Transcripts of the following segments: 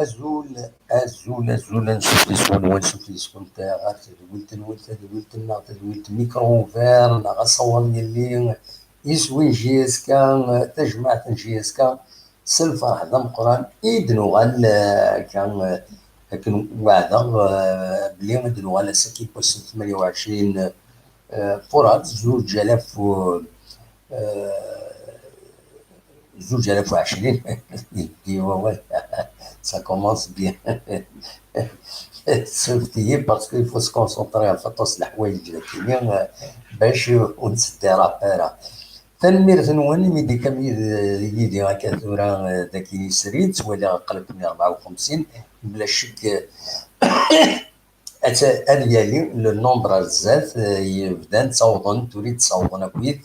azul azul azul nشوف لي شكون هو نشوف لي شكون نتاع غير تدويلت تدويلت ميكرو اوفير لا صورني اللي يسوي جي اس كا تجمع جي اس كا سلفا هذا مقران يدنو غال كان لكن واعده بلي ندنو على سكي بوست 28 فرات 2000 2020 ديما ça commence bien. سفتي باسكو يفو سكونسونطري على فطوس الحوايج لكن باش ونسدي رابيرا تنمير ثنوان ميدي كم يدي هكا ثورا ذاكي سريت ولا قلبني 54 بلا شك اليالي النومبر الزاف يبدا تصوضن تريد تصوضن اكويت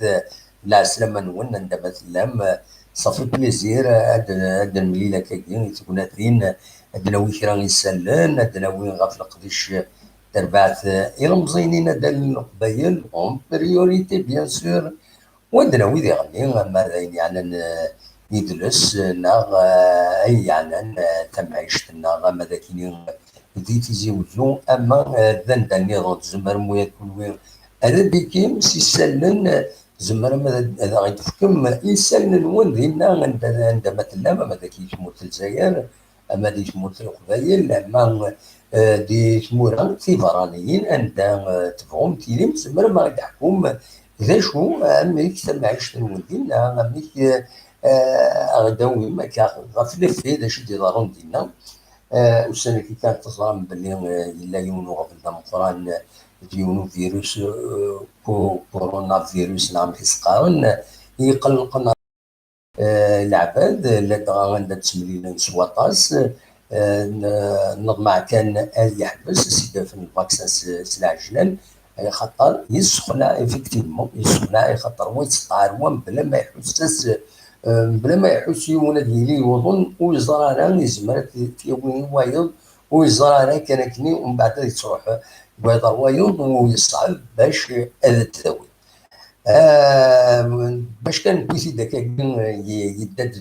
لا سلامة نون عندما تلام صافي بليزير هاد المليله كاين تكون ثين عندنا وين كرا يسالن عندنا وين غاف القديش تربعت الى مزينين هاد القبايل اون بريوريتي بيان سور وعندنا وين يغني ماذا يعني يدلس ناغ اي يعني تمعيشتنا ماذا كاين بديتي زيوزو اما ذن نظام زمر مويا كل وين هذا بيكيم سيسالن زمر هذا غيتفكم يسالن وين دينا عندما تلام اما ذاك يتموت الجزائر اما دي تموت القبايل اما دي تمورا تيفرانيين عند تفهم تيلم زمر ما يحكم ذا شو اميك تمعيش دينا اميك غداوي ما غفله في هذا شي دارون دينا والسنه كي كانت تظلم باللي الا يونو غفل مقران ديونو فيروس كورونا فيروس نعم كيسقارن يقلقنا العباد لا عندها تسمليل سواطاس نضمع كان يحبس سيدا في الفاكسان سلعجلان خاطر يسخنا افكتيفمون يسخنا خاطر هو يتطاروان بلا ما يحسس بلا ما يحس يونا ديالي يوضن ويزرع راه يزمر تيوين وايض ويزرع راه كان كني ومن بعد تروح بيض وايض ويصعب باش تداوي باش كان بيسي داك يداد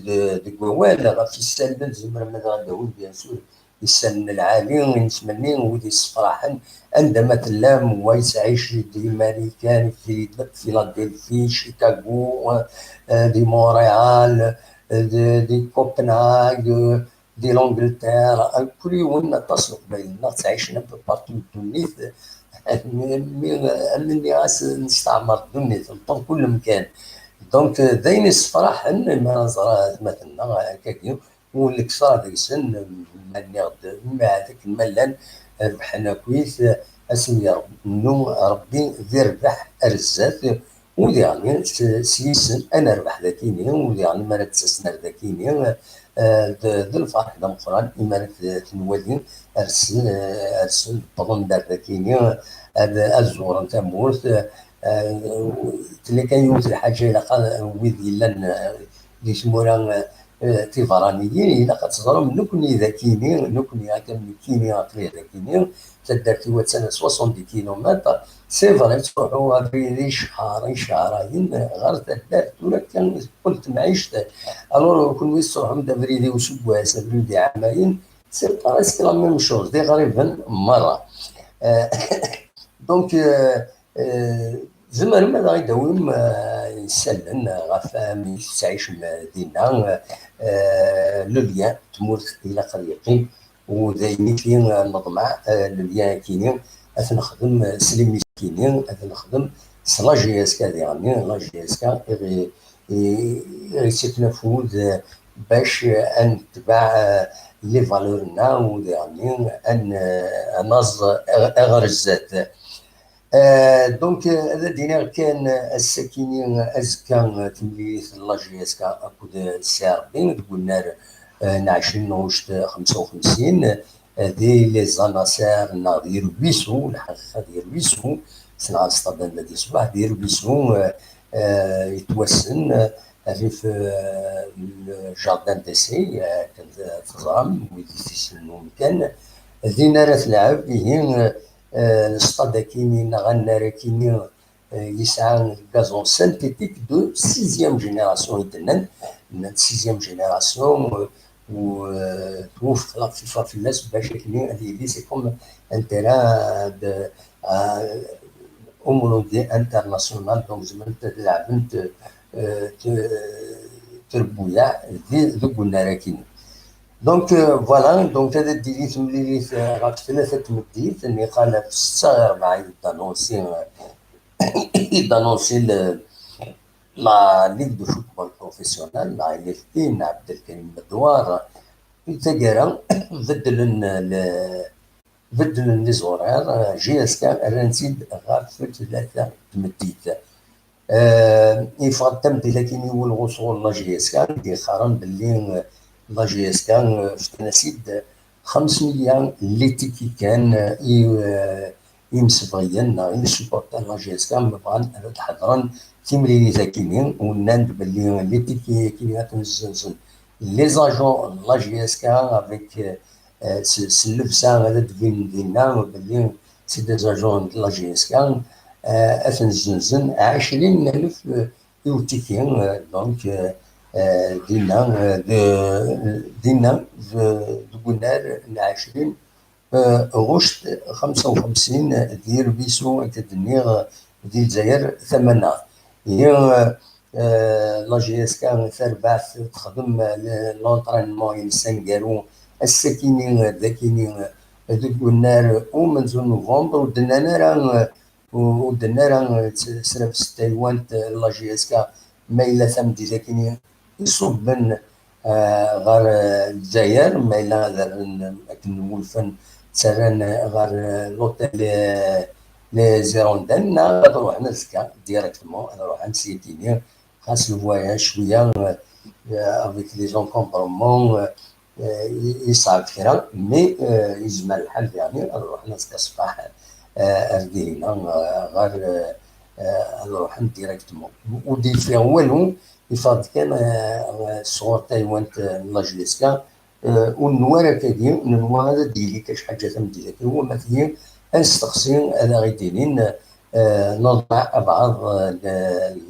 ديك وال غا في السلبل زمر ما غنداوي بيان سور السن العالي نتمنى ودي الصفراحن عندما تلام ويعيش دي ماريكان في فيلادلفي شيكاغو دي مونريال دي كوبنهاغ دي لونجلتير كل يوم تصل بيننا تعيشنا بارتو تونس مني غاس نستعمر الدنيا في كل مكان دونك داين الصفراح ما زرا مثلا هكاك ولك صار ديك السن مالي غد مع هذاك الملان ربحنا كويس اسمي ربي ذي ربح ارزات ودي يعني سيسن انا ربح ذاكيني ودي يعني ما تسنى ذاكيني ذا الفرح دا مقران اما تنوالين ارسل بطن دار ذاكيني الزور نتاع مورث اللي كان يوت الحاجه الى ويدي لان اللي سمونا تيفرانيين الى كتهضروا نكوني ذاكيني نكوني هكا كيني عقلي ذاكيني تدرتي واتسنى 70 كيلومتر سي فري تروحوا هذي شهرين غير تدار ولا كان قلت معيشت الور كون يصروحوا من دبريدي وسواس بريدي عامين سي بريسك لا ميم شوز دي غريبا مره دونك زمر ما غيداوم يسلن غفام تعيش مدينه لو ليان تموت الى قريقين ودايما كاين نضمع لو ليان كاينين نخدم سليم كاينين نخدم سلا جي اس كا يعني لا جي اس كا يتنفذ باش نتبع لي فالورنا وديعني ناز اغرزات دونك هذا دينا كان الساكنين ازكى تمليث لا جي اس كا اكود السي ربي قلنا نعيشين نوشت 55 دي لي زاناسير ديال بيسو الحقيقه ديال بيسو سنع الصدام ديال الصباح ديال بيسو يتوسن في الجاردان ديسي تزرم ويتسنو كان دينا راه تلعب به الصطاد كاينين غنارة كاينين يسعى غازون سانتيتيك دو سيزيام جينيراسيون يتنن سيزيام جينيراسيون وتوفق لا فيفا في الناس باش كني هذه سي كوم ان تيران دو homologué international دونك زعما انت تلعب انت تربويا ذي قلنا راكين دونك فوالا دونك هذا ديريت ملي غا ثلاثه تمديت اللي قال في 6/4 يدانونسي لا ليغ دو فوتبول بروفيسيونال لا LFP عبد الكريم بدوار تقرا بدل لي زورير جي اس كا رانسيد غار في 3 تمديت يفضل لكن يقول غوصول لا جي اس كان يقارن باللي لا جي اس كان في نسيد 5 مليون اللي تيكي كان يمسفغيان غير سيبورتر لا جي اس كان بغان تحضرن تيمري ذاكينين وناند باللي اللي تيكي كي تنزل لي زاجون لا جي اس كان افيك اللبسه هذا تبين دينا باللي سي دي زاجون لا جي اس كان أثنزنزن 20,000 يوتيكين دونك دينا دبونار 20 غشت 55 ديال بيسو تدنيغ ديال الجزائر 8 هي لا جي اس كان تربح تخدم لونطرينمون ينسنقارو الساكنين ذاكينين دبونار ومنزل نوفمبر ودنا راه ودنا راه سرف تايوان لا جي اس كا ما الا ثمدي ذاكين يصبن غير الجزائر ما الا نولفن تسران غير لوطيل لي زيروندان نروح نزكا ديريكتومون نروح نسيتيني خاص الفواياج شويه افيك لي زونكومبرومون يصعب كرا مي يجمع الحال يعني نروح نزكا صباح اردينا غير نروح ديريكتومون ودي فيها والو يفضل كان صغور تايوان لاجليسكا والنوار كادي النوار هذا ديلي كاش حاجه تمدي لك هو مثلا نستقسي انا غيديرين نضع بعض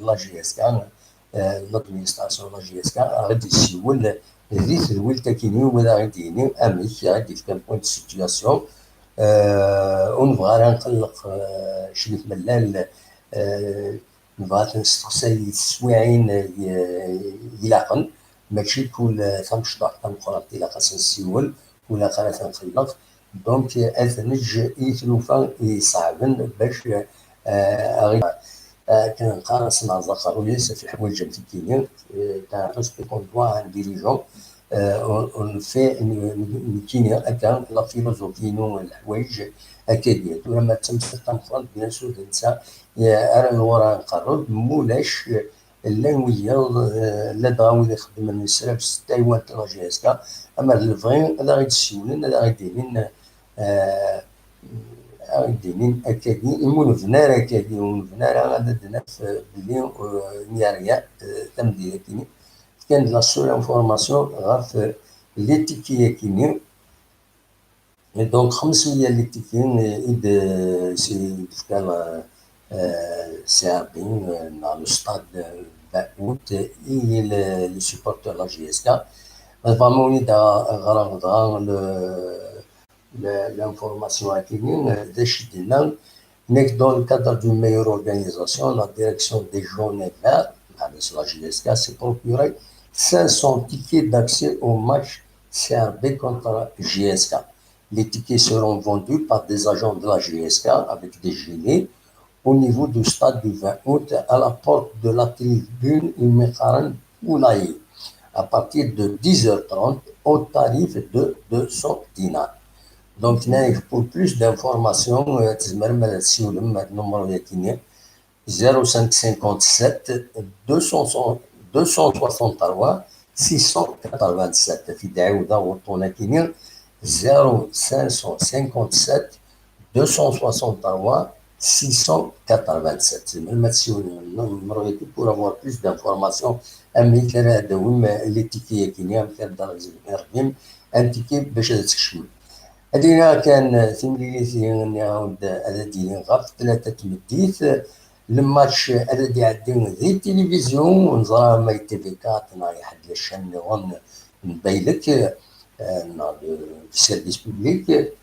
لاجليسكا لادمينستراسيون لاجليسكا غادي يسول ذي تدويل تاكيني ولا غيديني اميك غادي في كان بوينت سيتياسيون ونبغى نقلق شريك ملال نبغى نستقصي السواعين يلاقن ماشي كل تنشطح تنقرا إلا خاص نسيول ولا خاص نخلق دونك اثنج يتلوفا يصعبن باش كنقارس مع زقرويس في الحوايج التكنيكيه تاع ريسبي دوا ان ديريجون on fait كينيا هكا لا فيلوزوفي نو الحوايج هكايا ولما تمسك تنفرض بيان سور تنسى انا ورا نقرب مولاش اللانويه لا داوي يخدم النسراب تايوان تراجي هكا اما الفغين هذا غيتسولن هذا غيديرين غيديرين هكاكي المنفنار هكاكي المنفنار غادا دناف بلي نياريا تمدي كيني كان لا سول انفورماسيون غير لي تيكي كيني دونك 500 لي تيكي إد سي كان سي بين dans le stade 20 août et les supporters de la GSK vraiment on est dans l'information à Kenya décidément mais dans le cadre d'une meilleure organisation la direction des jaunes et verts la GSK s'est procuré 500 tickets d'accès au match CRB contre GSK. Les tickets seront vendus par des agents de la GSK avec des gilets au niveau du stade du 20 août à la porte de la tribune Imekaran Oulaye à partir de 10h30 au tarif de 200 dinars. Donc, pour plus d'informations, le numéro de 0557 263 687 في دعوة وطونا كينيا 0557 263 687 même si numéro pour avoir plus d'informations أمي كان هذا وين لي تيكي كينيا كان درجة الرقم ان تيكي باش تكشف هذينا كان ثمليتي نعاود هذا ديالي غير 3 تمديت الماتش هذا يعدي ذي التلفزيون ونزرع ما تي في 4 ناي حد الشان غن نبيلك في السيرفيس بوبليك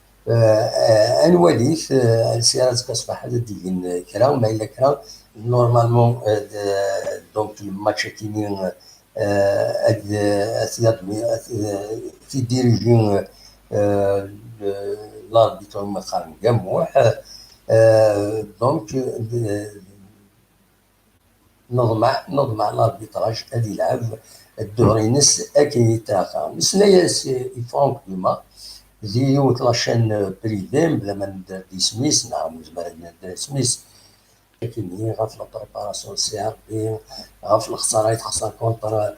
انواليث السيارات كاصبح هذا ديال كرا وما الا كرا نورمالمون دونك الماتش كيني في ديريجيون لاربيتر ما قارن جموح دونك نضمع لاربيتراج هذه يلعب الدوري نس اكيد تاعها مسنا فرانك دوما زي وطلاشان بريفيم بلا ما ندير دي سميس نعم زعما ندير سميس لكن هي غاف لا بريباراسيون سي ار بي غاف الخساره يتخسر كونتر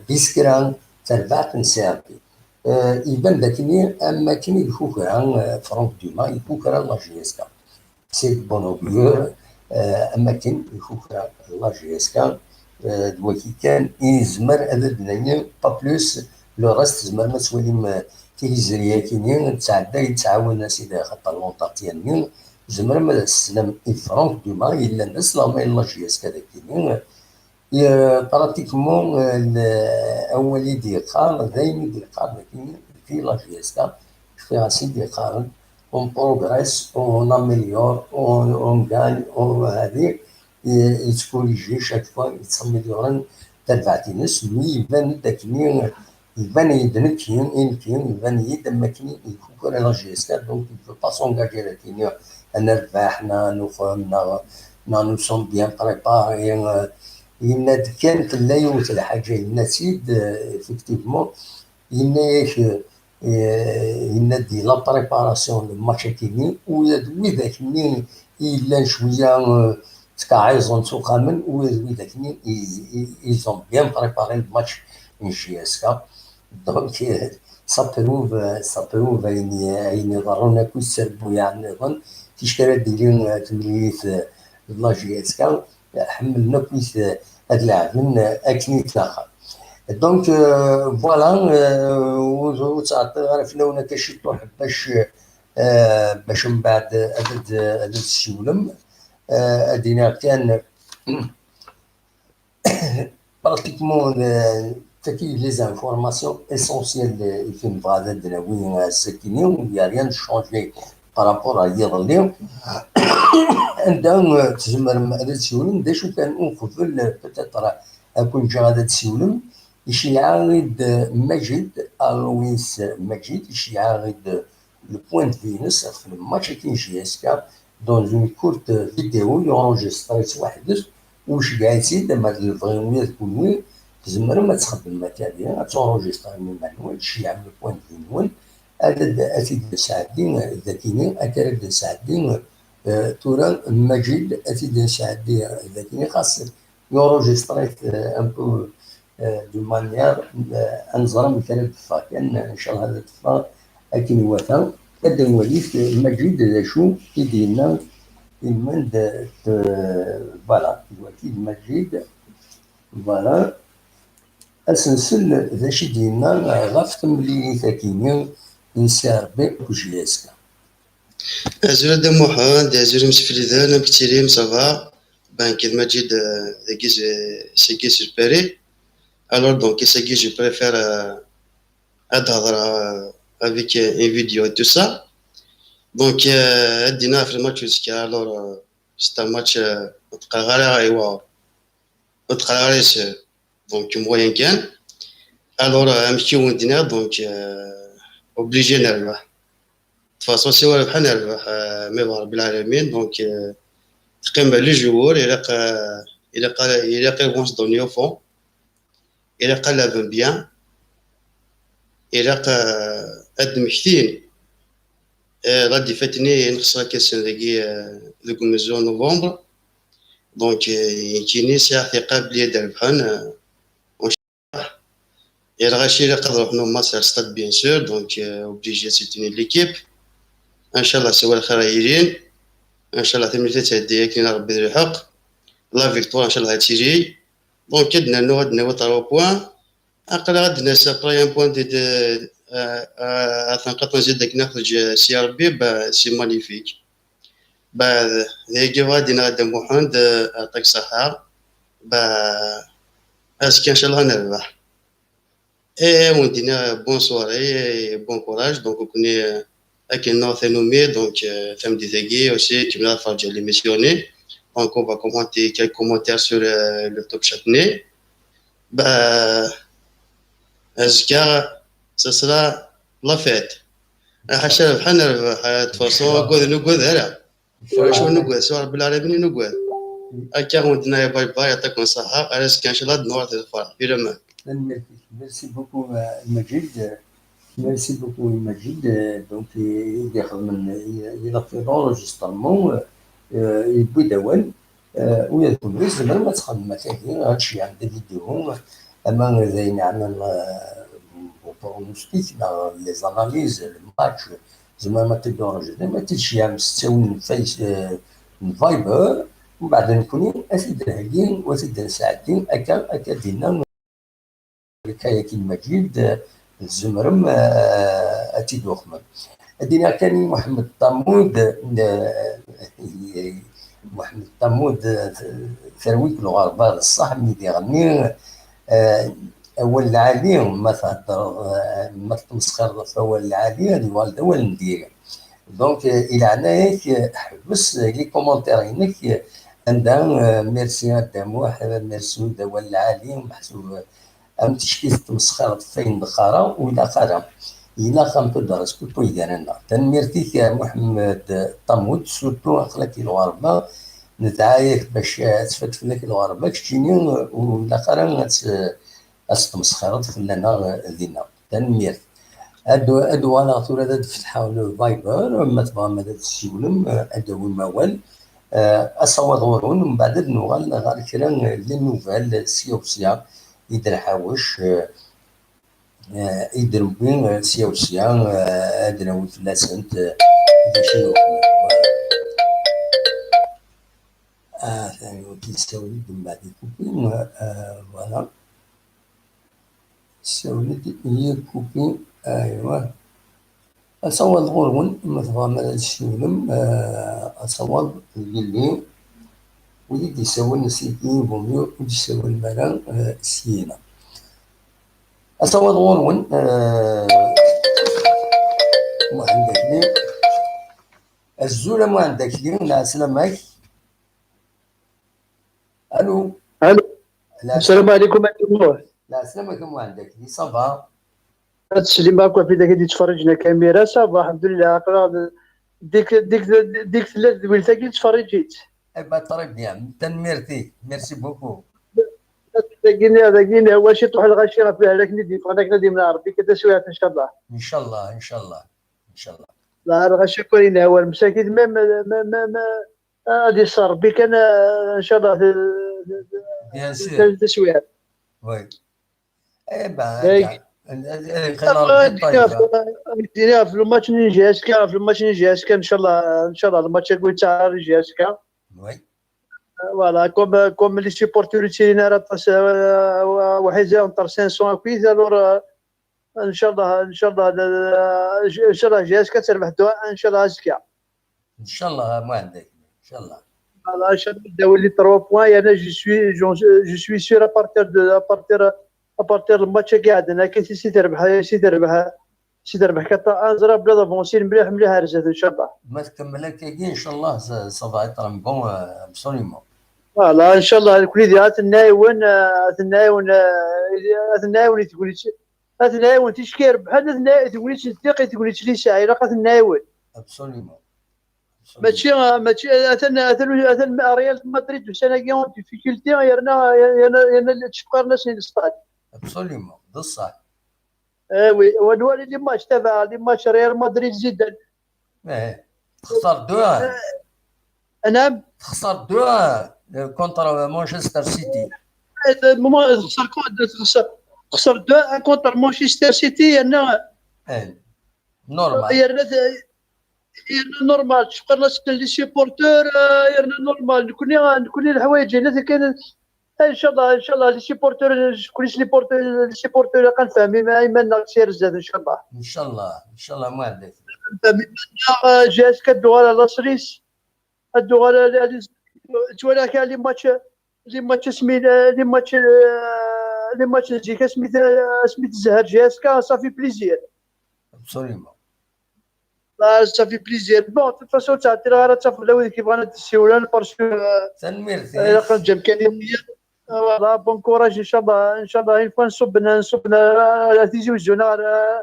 بيسكران تربعت سي ار بي يبان داكني اما كيني الكوكران فرانك دوما الكوكران لا جي اس كا سي بون اوغور اما كاين الكوكران لا جي اس كا دلوقتي كان يزمر هذا بنايا با بلوس لو راست زعما ما تولي تيليزريا كاينين تعدى يتعاون سيدي خاطر لونطاتيان زمر ما السلام فرانك دوما الا الناس لا ما يلا جي اس كذا كاينين براتيكمون اولي ديقار دايما ديقار لكن في لا جي اس كا فيها سيدي قارن اون بروغريس اون اميليور اون غاين اون هذيك يتكوريجي شاك فوا يتسميليورن تبعتينس مي يبان داكني يبان يدنك يبان يد اما كاين يكون لا جي اس كا دونك يفو با سونغاجي لكن انا ربحنا نو سون بيان بريباري إن كانت لا يوت الحاجة إن سيد إفكتيفمون إن دي لا بريباراسيون للماتش كيني وذاك منين إلا شوية تكاعيزون سوقامن وذاك منين إيزون بيان بريباري الماتش إن جي اس كا دونك سابروف أين ضرونا كل سربو يعني ظن تشتري ديرين تمليث لا جي اس كا حملنا كويس هاد اللاعبين اكني تلاقى دونك فوالا وتعطي عرفنا ونا كشي طوح باش من بعد هاد السيولم ادينا كان براتيكمون تاكي لي زانفورماسيون اسونسيال في هذا الدناوي الساكنين ويا ريان شونجي بارابور على يضلي عندهم تزمر هذا السيولم دا شو كان نقبل بتاتر اكون جا هذا السيولم يشي عاود مجد الويس مجد يشي عاود لو بوين دو فينس في الماتش كاين جي اس كا دون اون كورت فيديو يونجستريت وحدك واش قاعد يصير لما الفريمير كل تزمر ما تخدم مكانيا تونجستري من مانوال شي يعمل بوين دو هذا أتيد ساعدين ذاكيني أكاد ساعدين تورا مجد أتيد ساعدين ذاكيني خاص يورجستريت ان بو دو مانيير انظر مثلا الدفا كان ان شاء الله هذا الدفا اكن وثا كدا نوليف مجد ذا شو يدينا المن فوالا دلوقتي مجد فوالا اسنسل ذا شي دينا غاف تملي ثاكيني نسار بي وجي اسكا ازول دموحان ازول مسفلدان بكتيريم صافا ben Kid c'est super. Alors donc c'est que je préfère adhérer avec une vidéo et tout ça. Donc dina في الماتش jusqu'à alors c'est un match متقارع ايوا متقارع donc moyen كان. Alors مشي وندنا donc obligé نربح. De toute façon سوا ربحنا نربح مي رب العالمين donc تقيم لي جوور il vont se donner au fond il قلب bien il قدم كثير غادي فاتني نخسر كاس ذاكي ذوك مزون نوفمبر دونك كيني ساعة ثقة بلي دربحن يا غاشي اللي قدروا حنا مصر ستاد بيان سور دونك اوبليجي سيتوني ليكيب ان شاء الله سوا الخيرين ان شاء الله ثمنية تهدي كاين ربي يدير الحق لا فيكتوار ان شاء الله تيجي دونك كدنا نو غادنا 3 بوين اقل غادنا سابري ان بوين دي ثانقط نزيد داك نخرج سي ار بي سي مانيفيك بعد ذيك غادي نغدا محمد يعطيك الصحة. اسكي ان شاء الله نربح. وندينا بون سواري بون كوراج. دونك كوني اكن نو ثانومي دونك ثم دي ثاقي اوسي كيما فرجع لي ميسيوني. دونك اون فا كومونتي كاي كومونتير سور لو توك شاتني. ازكا سسرا لا فيت حاشا بحال نربح تفاصون نقول نقول هلا شو نقول سؤال بالعربي نقول هكا. ودنا باي باي يعطيكم الصحة. اسكي ان شاء الله نور الفرح في رمان. ميرسي بوكو مجيد. ميرسي بوكو مجيد. دونك ياخذ من يلقي لونجسترمون يبوي داول ويكون زعما ما تخدم كاين هادشي عند فيديو. اما زين عمل برونوستيك لي زاناليز الماتش زعما ما تدورش ما تمشي مستوي فايس فايبر ومن بعد نكونوا اسيد هاكين واسيد نساعدين هكا دينا الحكايه كيما مجيد الزمرم اتيدو خمم ادينا كان محمد طمود. محمد طمود ثرويك الغرباء الصح ملي يغني اول العالي ما تهضر ما تمسخر في اول العالي هذه والده هو ندير. دونك الى عنايك حبس لي كومونتيرينك عندها ميرسي داموح ميرسي اول العالي محسوب ام تشكيل تمسخر فين بخارا ولا خارا إلا خمتو درس كنتو يدانا تنميرتيك يا محمد طمود سورتو أخلاقي الغربة نتعايك باش تفتفلك الغربة كشتيني ولا خارا أستمسخرت فلنا ذينا تنميرت أدو أنا ثورة داد فتحاو لو فايبر ما تبغى ماذا تسيولم أدو الموال أصوات غورون ومن بعد نوغال غير كرا لي نوفال سيوسيا يدير حاوش يديروا بين سيا وسيا ادنا وثلاثه شنو ثاني كيساوي من بعد كوبين فوالا ساولت هي كوبين ايوا اصوات غورون مثلا ما الشيولم اصوات اللي وليد يساوي نسيتي بوميو يساوي المرا سينا أصوات غورون ما عندك لي الزولة ما عندك لي لا سلامك. الو الو السلام عليكم ورحمة الله. لا سلامك ما عندك لي صافا تسلم معك في ذاك اللي تفرجنا كاميرا صافا الحمد لله. ديك ثلاث ولتاكي تفرجيت ايبا طريق بيان تنميرتي ميرسي بوكو. ذاكيني هو شي طوح الغاشي راه فيها لك ندي فهذاك ندي من ربي كتسويات ان شاء الله. ان شاء الله ان شاء الله ان شاء الله. لا الغاشي كورينا هو المساكين ما غادي صار ربي كان ان شاء الله بيان سور تسويات. وي ايبا دينا في الماتش نيجي اسكا في الماتش نيجي اسكا ان شاء الله ان شاء الله الماتش يكون تاع نيجي اسكا. وي فوالا كوم لي سيبورتور تينا راه واحد زاون طر 500 كويز الور ان شاء الله ان شاء الله ان شاء الله جي اسكا تربح دواء ان شاء الله اسكا ان شاء الله ما عندك ان شاء الله. فوالا ان شاء الله داو لي 3 بوان انا جو سوي سير ابارتير الماتش قاعد انا كي سي تربح كتا انزرا بلا دافونسي مليح رزات ان شاء الله. ما تكملها كي ان شاء الله صافا يطرم بون ابسوليمون. فوالا ان شاء الله الكل ديال النايون تقول النايون تشكير بحال تقول تصديق تقول لي ساعه راه النايون ابسوليمون. ماشي اثن ريال مدريد وسنه كيون ديفيكولتي يرنا تشكر ناس الاستاد ابسوليمون بصح. وي ودوالي لي ماتش تبع لي ماتش ريال مدريد زيدان تخسر 2. نعم تخسر 2 كونتر مانشستر سيتي. خسر 2 كونتر مانشستر سيتي انا نورمال يرنا نورمال شكر ناس لي سيبورتور يرنا نورمال نكون الحوايج هنا كان ان شاء الله لي سيبورتور كلش لي سيبورتور كنفهمي ما ايمن سير زاد ان شاء الله ان شاء الله ما عندك جاس كدو على لاسريس هادو تولى كاع لي ماتش سميت لي ماتش تجيك سميت الزهر جاسكا صافي بليزير. ابسوليومون. صافي بليزير. بون دو فاسون تعطي راه تفهم ولا كيف غانا تسولان باسكو تنميرتي الا كان بامكانيه. فوالا بون كوراج ان شاء الله ان شاء الله. اين فوا نصبنا تيجي وجونا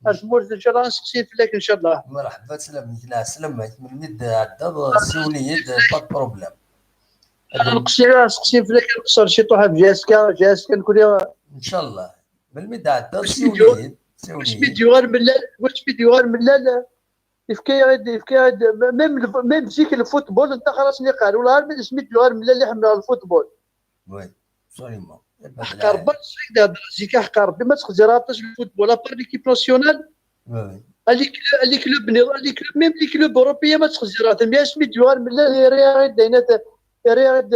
الجمهور ان شاء الله نسقسي فيك ان شاء الله. مرحبا سلامك. لا سلامك من مد عداد سوليد با بروبليم. انا نسقسي فيك نقصر شي طوحه جاسكا نكون ان شاء الله من مد عداد سوليد واش فيديو غير ملال يفكي ميم فيك الفوتبول انت خلاص اللي قال ولا سميتو غير ملال اللي حمل الفوتبول. وي ابسوليومون. حق ربي جيك حق ربي ما تخزراتش الفوتبول ابار ليكيب ناسيونال. وي اللي كلوب ميم لي كلوب اوروبيه ما تخزراتهم يا سميتو غير ملال ريال داينات ريال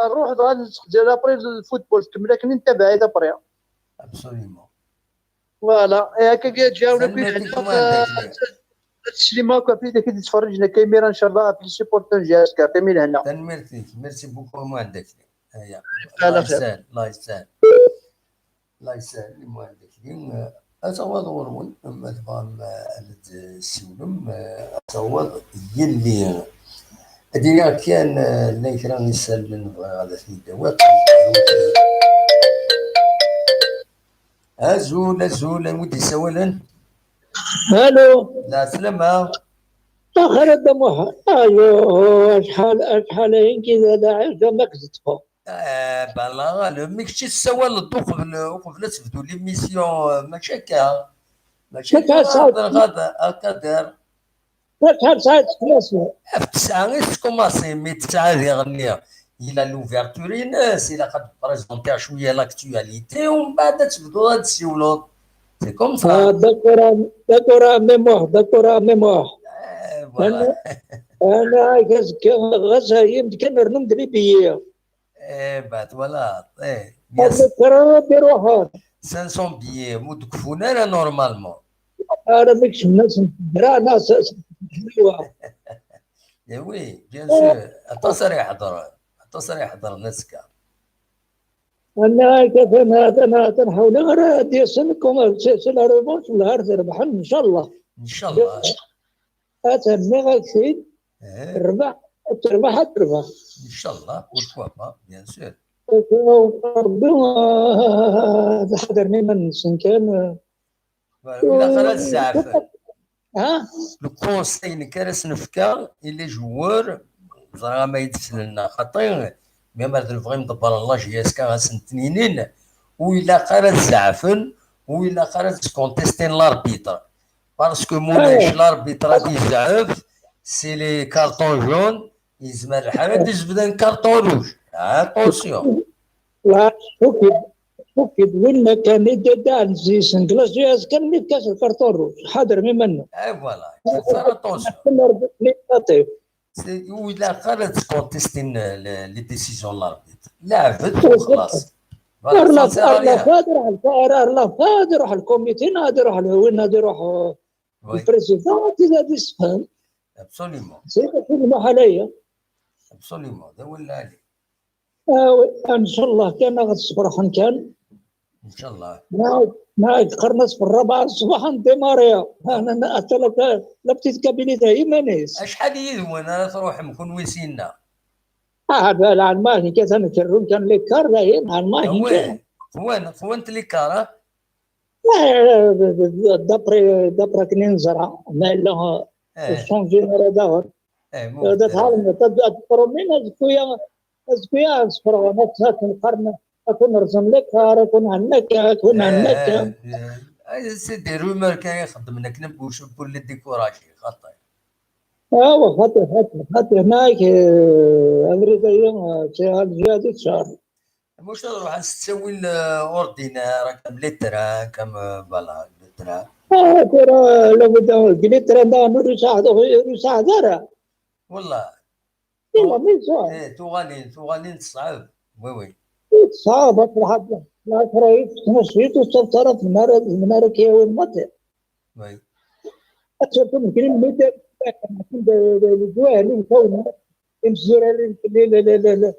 نروح غنخزر ابري الفوتبول تكمل لكن انت بعيد ابري. ابسوليومون. فوالا هكا جاونا كاين السليمه كافي كي تتفرجنا كاميرا ان شاء الله في السيبورتور جاسكا كامل هنا. تنميرتي ميرسي بوكو ما عندك. هيا على الله خير. يسهل الله يسهل الله يسهل ما عندك. أتوض ورون أما تبغى السولم أتوض يلي هذه كان لا يكره يسال من بغى هذا في الدواء. زول ودي سوالا. الو لا سلامة. اخر الدموع. ايوه شحال كذا داعي ما كتبوا. بلا ماكش السوال وقبل تبدو لي ميسيون ماشي هكا غدا هكا دار. شحال ساعات خلاص في 9 كوماسي مي 9 غنية إلا لوفيرتور ناس إلا قد بريزونتي شوية لاكتواليتي ومن بعد تبدو تسيولو سي كوم سا. داكورا ميموار فوالا. انا غزايم كنرنم دريبيه بعد ولا هذا بيروحون 500 بيي ودكفونا لا نورمالمون. انا ماكش الناس درا ناس حلوه. وي بيان سور التصريح حضر الناس كاع. انا كيف تنحاول غير ديال سنكم سي لا ريفونش ولا غير تربح ان شاء الله. ان شاء الله. اتمنى غاكسين تربح ان شاء الله بوركوا با بيان سور. ربي حضرني من سنكان إلا قرا الزعفان ها لو كونساي نكرس نفكا إلي جوار زرا ما يدفلنا خاطر ميم نبغي ندبر الله جياسكا غاسن تنينين وإلا قرا الزعفن وإلا قرا تكونتيستين لاربيتر باسكو مولاش لاربيتر غادي يزعف سي لي كارطون جون يزمر الحال يجبد كارطون روج. اتونسيون. لا وكيد وين كان يدعي زي سنكلاس جاز كان يكاس الكارطون روج حاضر منه. فوالا كيفاش اتونسيون. وإلا قررت تكونتيستين لي ديسيزيون لاربيتر لعبت وخلاص. الله فادر روح الكوميتي نادي روح وين نادي روح البريزيدون تزاد يسفهم. ابسوليومون. سيدي المحليه. ابسوليومون هذا هو اللي عليه. ان شاء الله كان غتصبر كان ان شاء الله. معك قرنص في الرابعه صباحا ديماريا انا اتلقى لا بتيت كابينيتا ايمانيس اشحال يدوي انا تروح نكون ويسينا. هذا العلماني كيف انا كرون كان لي كار لاين علماني خوان لي كار دابري كنين زرع ما لا شونجي داور هذا تعلم تبرومين اسكويا سبرونا القرن اكون رسم لك اكون عنك سيدي رومر كان يخدم لك نبوش بكل ديكوراشي خطا. خاطر هناك امريكا شي الجهاد شهر واش تروح تسوي الاوردينار كم لتر كم بلا لتر. ترى لو بدا لتر دا يساعد والله. لا مي صعب. توغالين صعب. وي صعب واحد لا ترى نسيت وصلت في المناره كي وين مات. وي أشوف ممكن الجواهرين كونها المزورين لا لا لا لا لا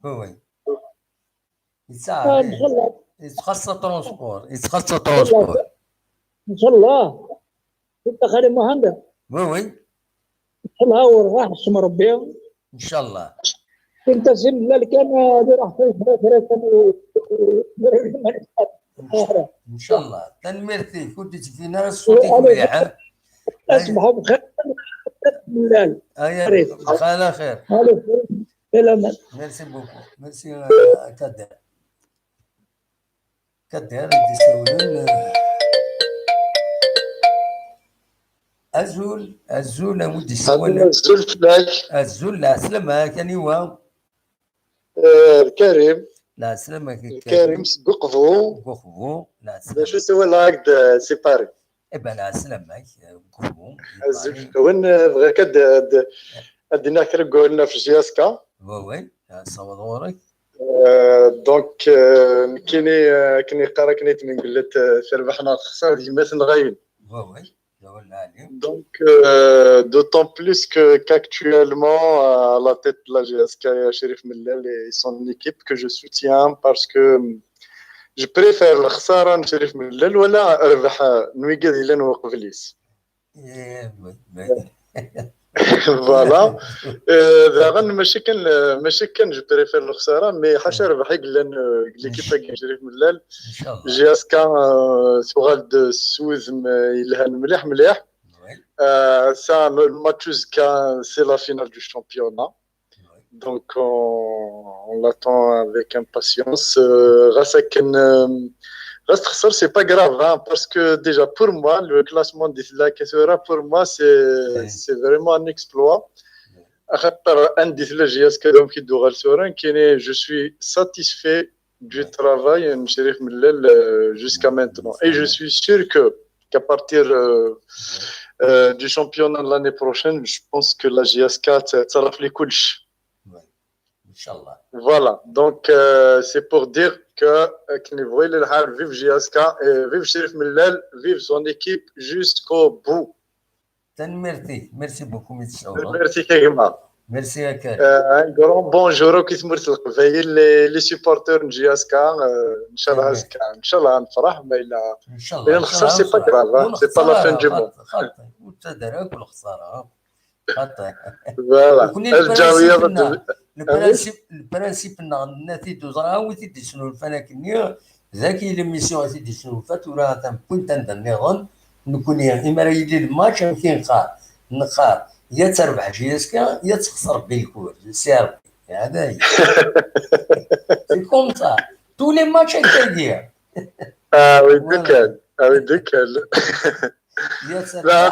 وي يتساعد ان شاء الله يتخصص ترونسبور يتخصص ان شاء الله ترونسبور ان شاء الله انت خالد مهندس وي ان شاء الله وراه اسم ربي ان شاء الله كنت سم لا كان اللي راح في ان شاء الله تنميرتي كنت فينا صوتك مليحه اسمحوا بخير بالله على خير سلامات ميرسي بوكو ميرسي كدر كدر تسولون الزول ودي سوالف الزلف لك الزول لا سلامة كان يوا كريم لا سلامة كريم ققفو قخبو لا شو سلامة سوى لاك سيباري إبا لا سلامة قخبو الزلف وين بغا ادينا كرقولنا في جياسكا وي صوت غورك دونك كني قرا كنيت من قلت في ربحنا خسر ديما تنغاين وي ولا عليهم Donc, d'autant plus qu'actuellement, à la tête de la GSK, il y a Sherif Mellel et son équipe que je soutiens parce que je préfère le khsara de Sherif Mellel ou la ربح نويقظ إلى نوقف ليس. Voilà. داغن ماشي كان je préfère le khsara mais حاشا ربح يقول l'équipe de Sherif Mellel ان شاء الله GSK سوغال سوز يلهن مليح. Ça, le match c'est la finale du championnat. Donc, on l'attend avec impatience. Reste c'est pas grave, hein, parce que déjà, pour moi, le classement de la Kessera, pour moi, c'est vraiment un exploit. Je suis satisfait du travail de Sherif Mellel jusqu'à maintenant. Et je suis sûr qu'à partir du championnat de l'année prochaine, je pense que la GSK تصرف لي كلش. Inch'Allah. Voilà, donc c'est pour dire que vive GSK et vive Sherif Mellel, vive son équipe jusqu'au bout. Merci beaucoup, monsieur. Merci Kegma. Merci à Karim. Un grand bonjour qui se مرسل les supporters de GSK. إن شاء الله نفرح ما إلا نخسر c'est pas grave, c'est pas la fin du monde. خاطئ والتدرك والخسارة خاطئ. Voilà. الجاوية البرانسيب النتيجة زرعة وتدي شنو الفلكنية ذاكي لميسيون تدي شنو فاتورة تم بوينت نظن نكون إما راه يدير الماتش يمكن نخار يا تربح جيسكا يا تخسر بالكور سي ربي هذا هي سي كوم سا تو لي ماتش هكا وي دوكال لا تسمع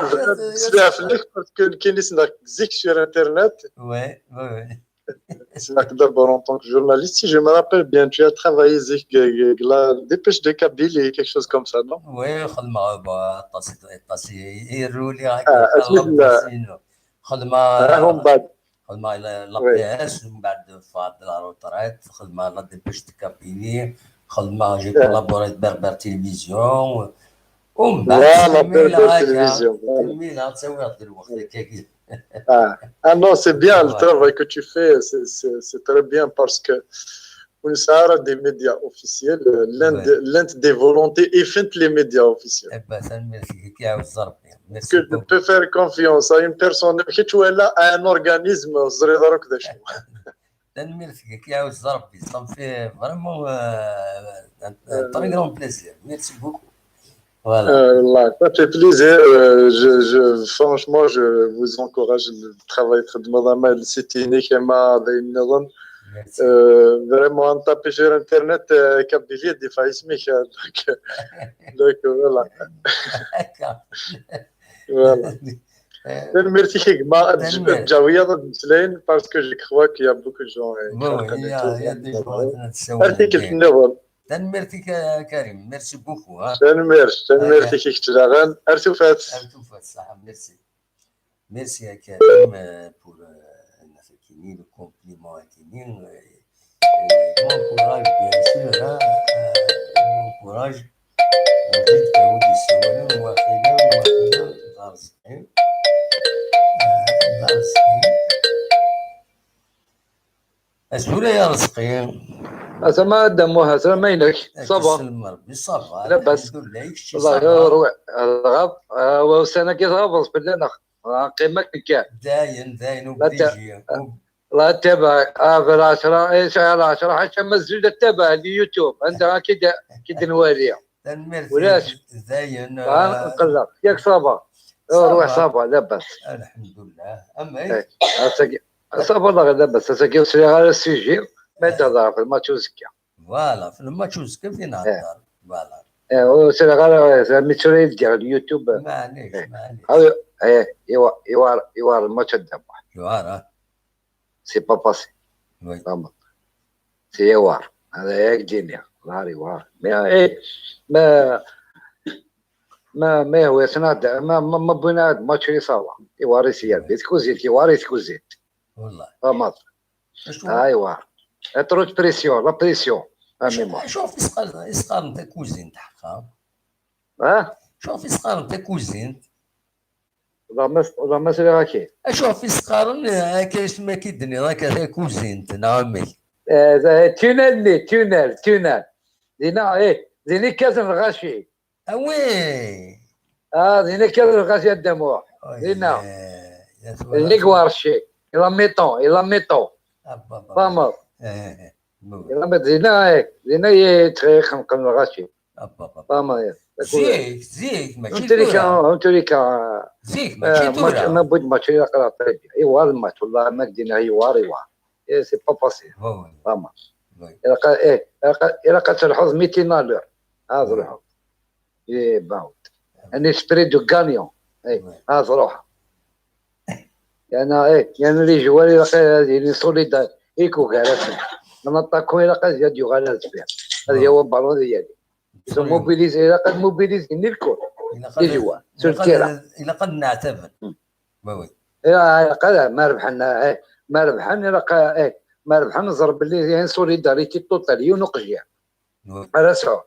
في الليل باسكو كاين اللي سناك زيك سور انترنت وي سناك دابا en tant que journaliste si je me rappelle bien tu as travaillé زيك la dépêche de Kabylie quelque chose comme ça non وي خدمة طاسي يرولي هكا خدمة راهم بعد خدمة لا بي اس من بعد فاد لا روتريت خدمة لا ديبيش دو كابيني خدمة جي كولابوريت بربر تلفزيون ومن بعد تميلها تسوي هاد الوقت هكاك. Ah non, c'est bien le travail que tu fais, c'est très bien parce que on a des médias officiels, l'un des volontés et fait les médias officiels. Que tu peux faire confiance à une personne qui tu es là à un organisme, merci vraiment un très grand plaisir. Merci beaucoup. Voilà. Ça fait plaisir. Franchement, je vous encourage le travail de Madame Citini qui m'a donné vraiment en tapant sur Internet, Kabylie des faillissements. Donc voilà. Voilà. Merci Kegma. Jaouia Djlain parce que je crois qu'il y a beaucoup de gens. Il y a des gens. Article merci Karim, merci beaucoup. merci Kikhtiragan. Artoufat. Merci. Merci à Karim pour le compliment à Karim. Bon courage, bien sûr. Bon courage. اسهوله يا رزقي. زعما دموها زعما ما ينك صافا تسلم ربي صافا لاباس الحمد لله يكشي والله صافا. روح الغاب وسنة كي تغابص بالله نخ قيمك كاع داين لا وبريجي لا تتابع في العشرة ايش على العشرة حتى مسجل تتابع اليوتيوب عندها كي نواليها ولاش داين نقلق ياك صافا روح صافا لاباس الحمد لله. اما صافا الله غير لاباس اساكي وصلي غير السيجي ما تهضر في الماتش وزكا فوالا في الماتش كيف نهضر فوالا وصلي غير ميتوري ديال اليوتيوب معليش يوار الماتش الدبح يوارا سي با باسي وي سي يوار هذا ياك جينيا نهار يوار ما ما هو سناد ما بغينا هاد الماتش يصاوب يواري سيار بيت كوزيت يواري كوزيت والله فهمت يوار تروج بريسيون لا بريسيون شوف يسقر نتا كوزين تحقا شوف يسقر نتا كوزين والله ما سري هاكي شوف يسقر هكا اسمها كي الدنيا هكا كوزين نعمي تونال زينا زيني كاس الغاشي وي زيني كاس الغاشي الدموع زينا اللي كوارشي إلا ميطون فهمت زينا يتخيخ نقل الغاشي فهمت زيك ماشي توريكا زيك ماشي تورا ما بود ماتش يقرا طيب يوار الماتش والله ما قدينا يوار سي با باسيل فهمت إلا قد الحظ 200 دولار هذا روحه باود اني سبري دو غانيون هذا روحه يعني اللي جوالي يعني سوليدار ايكو غالات انا طاكو الى قد يديو غالات فيها هذا هو البالون ديالي إذا موبيليزي إلا قد موبيليزي الكل يجوا إلا قد نعتبر وي إلا قد ما ربحنا ما ربحنا نضرب اللي يعني سوليداريتي توتالي ونقجع على سعود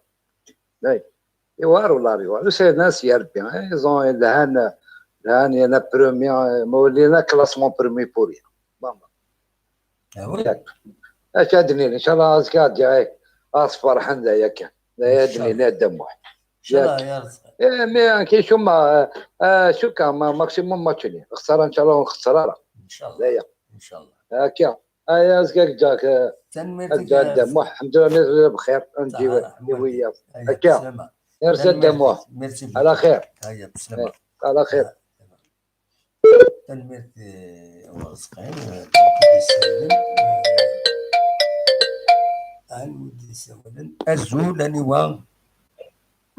يوار والله يوار سي ناس يا ربي زون لهان انا بروميير مولينا كلاسمون بروميير بوريا اش ادني ان شاء الله ازكاد جاي اصفر حنا ياك لا يدني لا دموح ان شاء الله يا رزق مي كي شو ما شو كان ماكسيموم ماتشني خساره ان شاء الله خساره ان شاء الله ان شاء الله هكا يا ازكاد جاك جا دموح الحمد لله بخير نجي وياك هكا يرسل دموح على خير هيا بسلامه على خير تنمير ورزقين يسلم الزولني و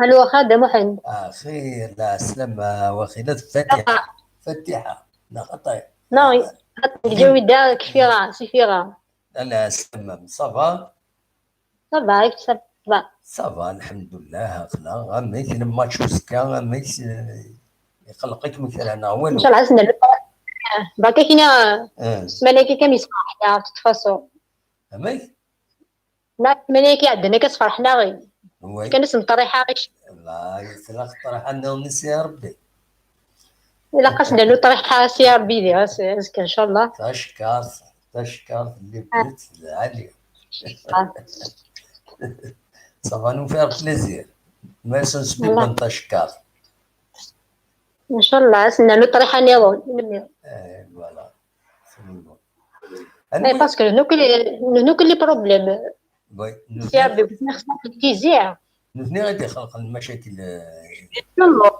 الو خادم محمد خير لا سلامة واخينا فتحة لا خطايا لا الجو دا كفيرة سفيرة لا سلامة صافا صافا الحمد لله اخنا غميت لما تشوسكا غميت يقلقك مثلا انا والو ان شاء الله عزنا باكا كاينه ملائكه كم يسمع حنا تتفاصوا امي لا ملائكه عندنا كتصفر حنا غير كنسم طريحه غير الله يسلك طريحه نونس يا ربي الا قصنا له طريحه سي ربي لي غاسك ان شاء الله تشكر اللي بغيت عليا صافا نوفير بليزير ما سنسبي بنتشكر ان شاء الله عسنا له طريحه نيرون فوالا باسكو نو كل بروبليم سي ربي بغينا خصنا تيزيع نثني غادي خلق المشاكل والله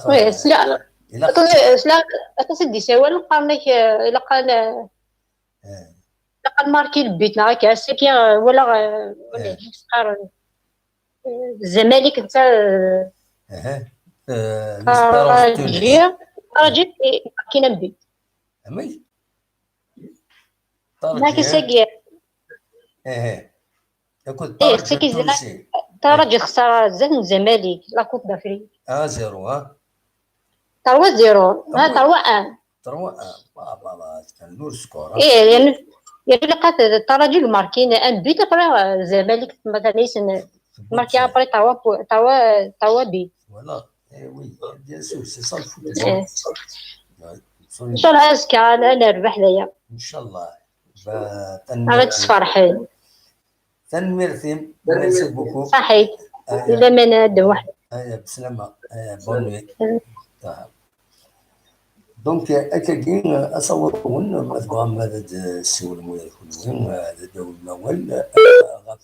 وي لا تسدي سوا لقاناك الا قال ماركي البيت هكا ساكي ولا صغار الزمالك انت راجل كاين البيت امي ماكي ساكي تونسي راجل خساره بزاف من الزمالك لا كوب دافريك 0 3 0 3 1 بابا كان نور سكور يعني لقات الترجي ماركين ان بيت ابري الزمالك مثلا يسن ماركي ابري توا بي فوالا وي بيان سور سي سا الفوت ان شاء الله ازكى انا نربح ليا ان شاء الله. غادي تفرحي تنميرتي ميرسي بوكو. صحيت الا ما نادم واحد. بسلامة. بون نوي. دونك اكاكين اصورون مثلا ماذا السول مويا كلهم هذا داول الموال غاف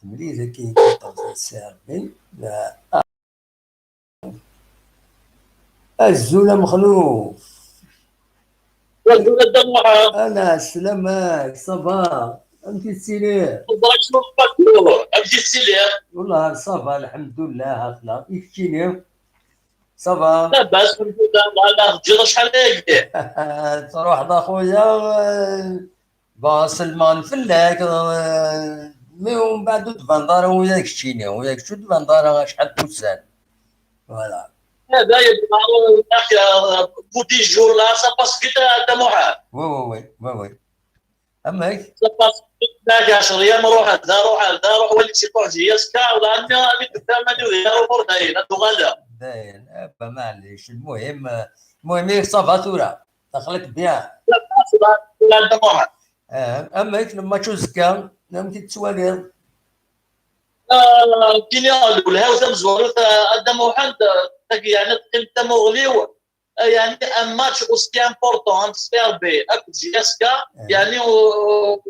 تمريض كي كيطرز السعر بين الزولة مخلوف. والزولة الدموعة. انا سلامك صباح انت تسيري امشي السلام. والله صباح الحمد لله. هاكلا يحكيني صباح. لا باس الحمد لله. انا تجي شحال هكذا. تروح دا خويا سلمان فلاك مي ومن بعد تبان دارا وياك شتيني وياك شو تبان دارا شحال بوسان فوالا. هذا يا بودي جور لا سا باس كيتا دموعة. وي اماك سا باس كيتا 10 ايام روح روح ولي شي طوجي يسكا ولا عندي قدام هذه امور داين هادو غادا داين ابا معليش. المهم صافا تورا دخلك بيان. لا دموعة. اماك لما تشوزكا نمتي تسوالي كيني الهاو ثم زورت دموعة يعني قيمة مغليو يعني ان ماتش اوسكي امبورطون سفير بي اكو جيسكا يعني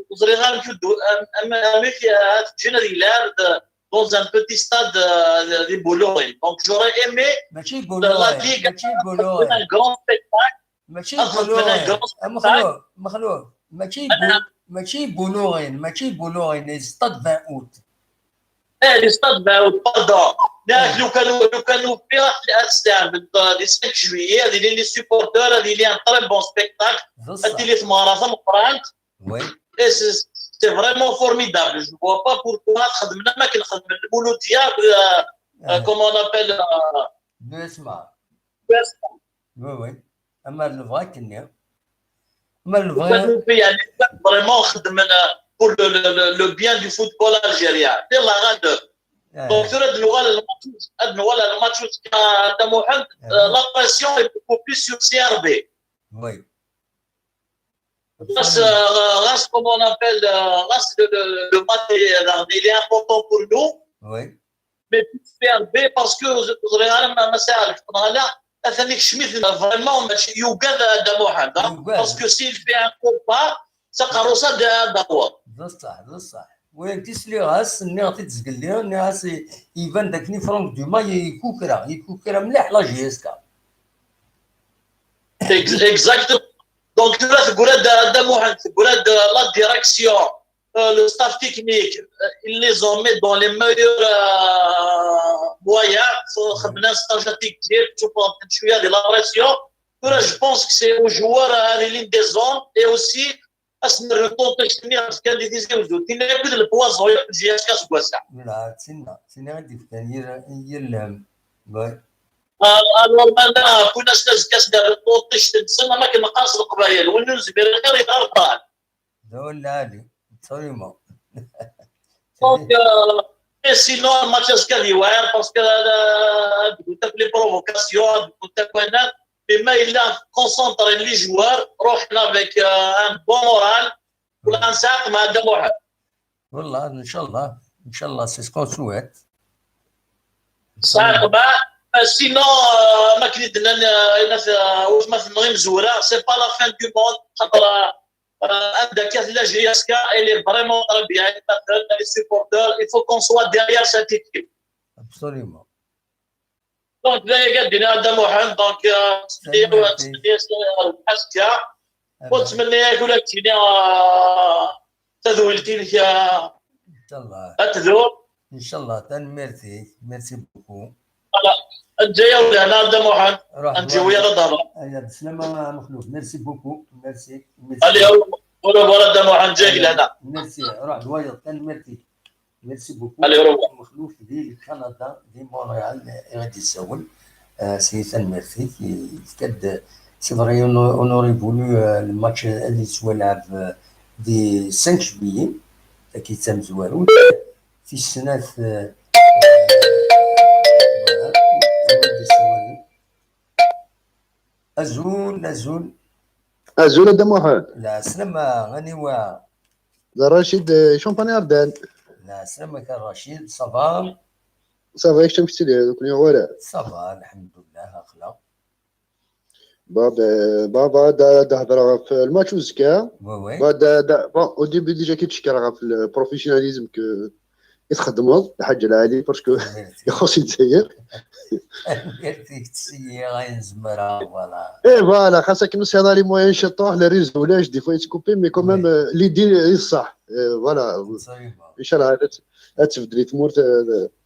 وزريغان نشدو اميك تجينا ريلار dans un petit stade de Boulogne. Donc j'aurais aimé ماشي بولوين un grand spectacle. ماشي بولوين مخلوق ماشي بولوين ستاد 20 اوت. لي ستاد باردون. لو كانوا في راح الساعه لي 5 جويي هذه لي سيبورتور هذه لي ان تري بون سبيكتاكل هذه لي ماراثون فرانك. وي سي فريمون فورميدابل. جو فوا با بوركوا خدمنا ما كنخدم المولوديه كومون ابل نسمع. وي اما الفغا كني اما الفغا يعني فريمون خدمنا pour le bien du football algérien. يلا غادر دكتور هاد نوال الماتش تاع محمد لا بريسيون اي بوكو بليس سور سي ار بي. وي غاس كومون ابل غاس لو ماتش il est important pour nous. وي مي سي ار بي باسكو زريغا ما سالك هذا ثاني شميت فريمون ماشي يوغاد هذا محمد باسكو سيل في ان كوبا سقروسا دابور. بصح وين تسلي غاس ني غادي تزقل ليها ني غاس ايفان داكني فرانك دوما يكوكرا مليح لا جيسكا. اكزاكت. دونك تقول هذا محمد تقول لا ديريكسيون لو ستاف تكنيك اللي زون مي دون لي ميور مويان خدمنا ستاجات كثير تشوفوا شويه ديال لا بريسيون. جو بونس كو سي او جوار هذه لين دي زون اي اوسي اسمر الكونتكست اللي كان دي تيزيوزو تينا يبدا البوازون جي اس كاس كواسع. لا تسنى غادي ثاني هي الهم باي. انا كنا كاس دار الكونتكست تسنى ما كنقاص القبايل ونوز بيرغير يغرطان دول لالي صريمه. دونك سينو الماتش كان يواعر باسكو قلت لك لي بروفوكاسيون قلت لك انا بما الا كونسونطري لي جوار روحنا افيك ان بون مورال ولا نساق مع دموعه. والله ان شاء الله سي سكون سويت ساق مع سينو ما كنت واش ما تنغي مزوره سي با لا فان دو موند خاطر عندك كاس لاجياسكا اللي فريمون ربي يعني مثلا لي سيبورتور il faut qu'on soit derrière cette équipe. Absolument. دونك لا قدنا هذا محمد دونك نتمنى حسكا ونتمنى ياكل كتينا تذولتي لك ان شاء الله تذول ان شاء الله. ميرسي بوكو. انت يا ولا انا هذا محمد انت ويا الظهر. ايوا بسلامه مخلوف. ميرسي بوكو. ميرسي اليوم ولا ولد محمد جاي لهنا. ميرسي روح دوايا ميرسي بوكو. مخلوف ديال كندا دي مونريال غادي يسول سي ميرسي كاد سي فري اونوري فولو الماتش اللي سوا لعب دي 5 جويي كيتسام زوارو في السنه ازول ازول. ازول هذا واحد. لا سلامة غنيوة. رشيد شومباني اردان. لا سلامة كان رشيد صافا. صافا يشتم في السيدي هذوك ولا. صافا الحمد لله اخلا. بابا دا هضر في الماتش وزكا. وي دا او ديبي ديجا كيتشكر في البروفيسيوناليزم يتخدموا الحاجه العالي باسكو يخص الجزائر. قلت تسيي غينزمرها فوالا. اي فوالا خاصك نص هذا لي موان شطوح لا ريزو ولاش دي فوا يتكوبي مي كومام لي دي صح فوالا ان شاء الله تبدلي تمور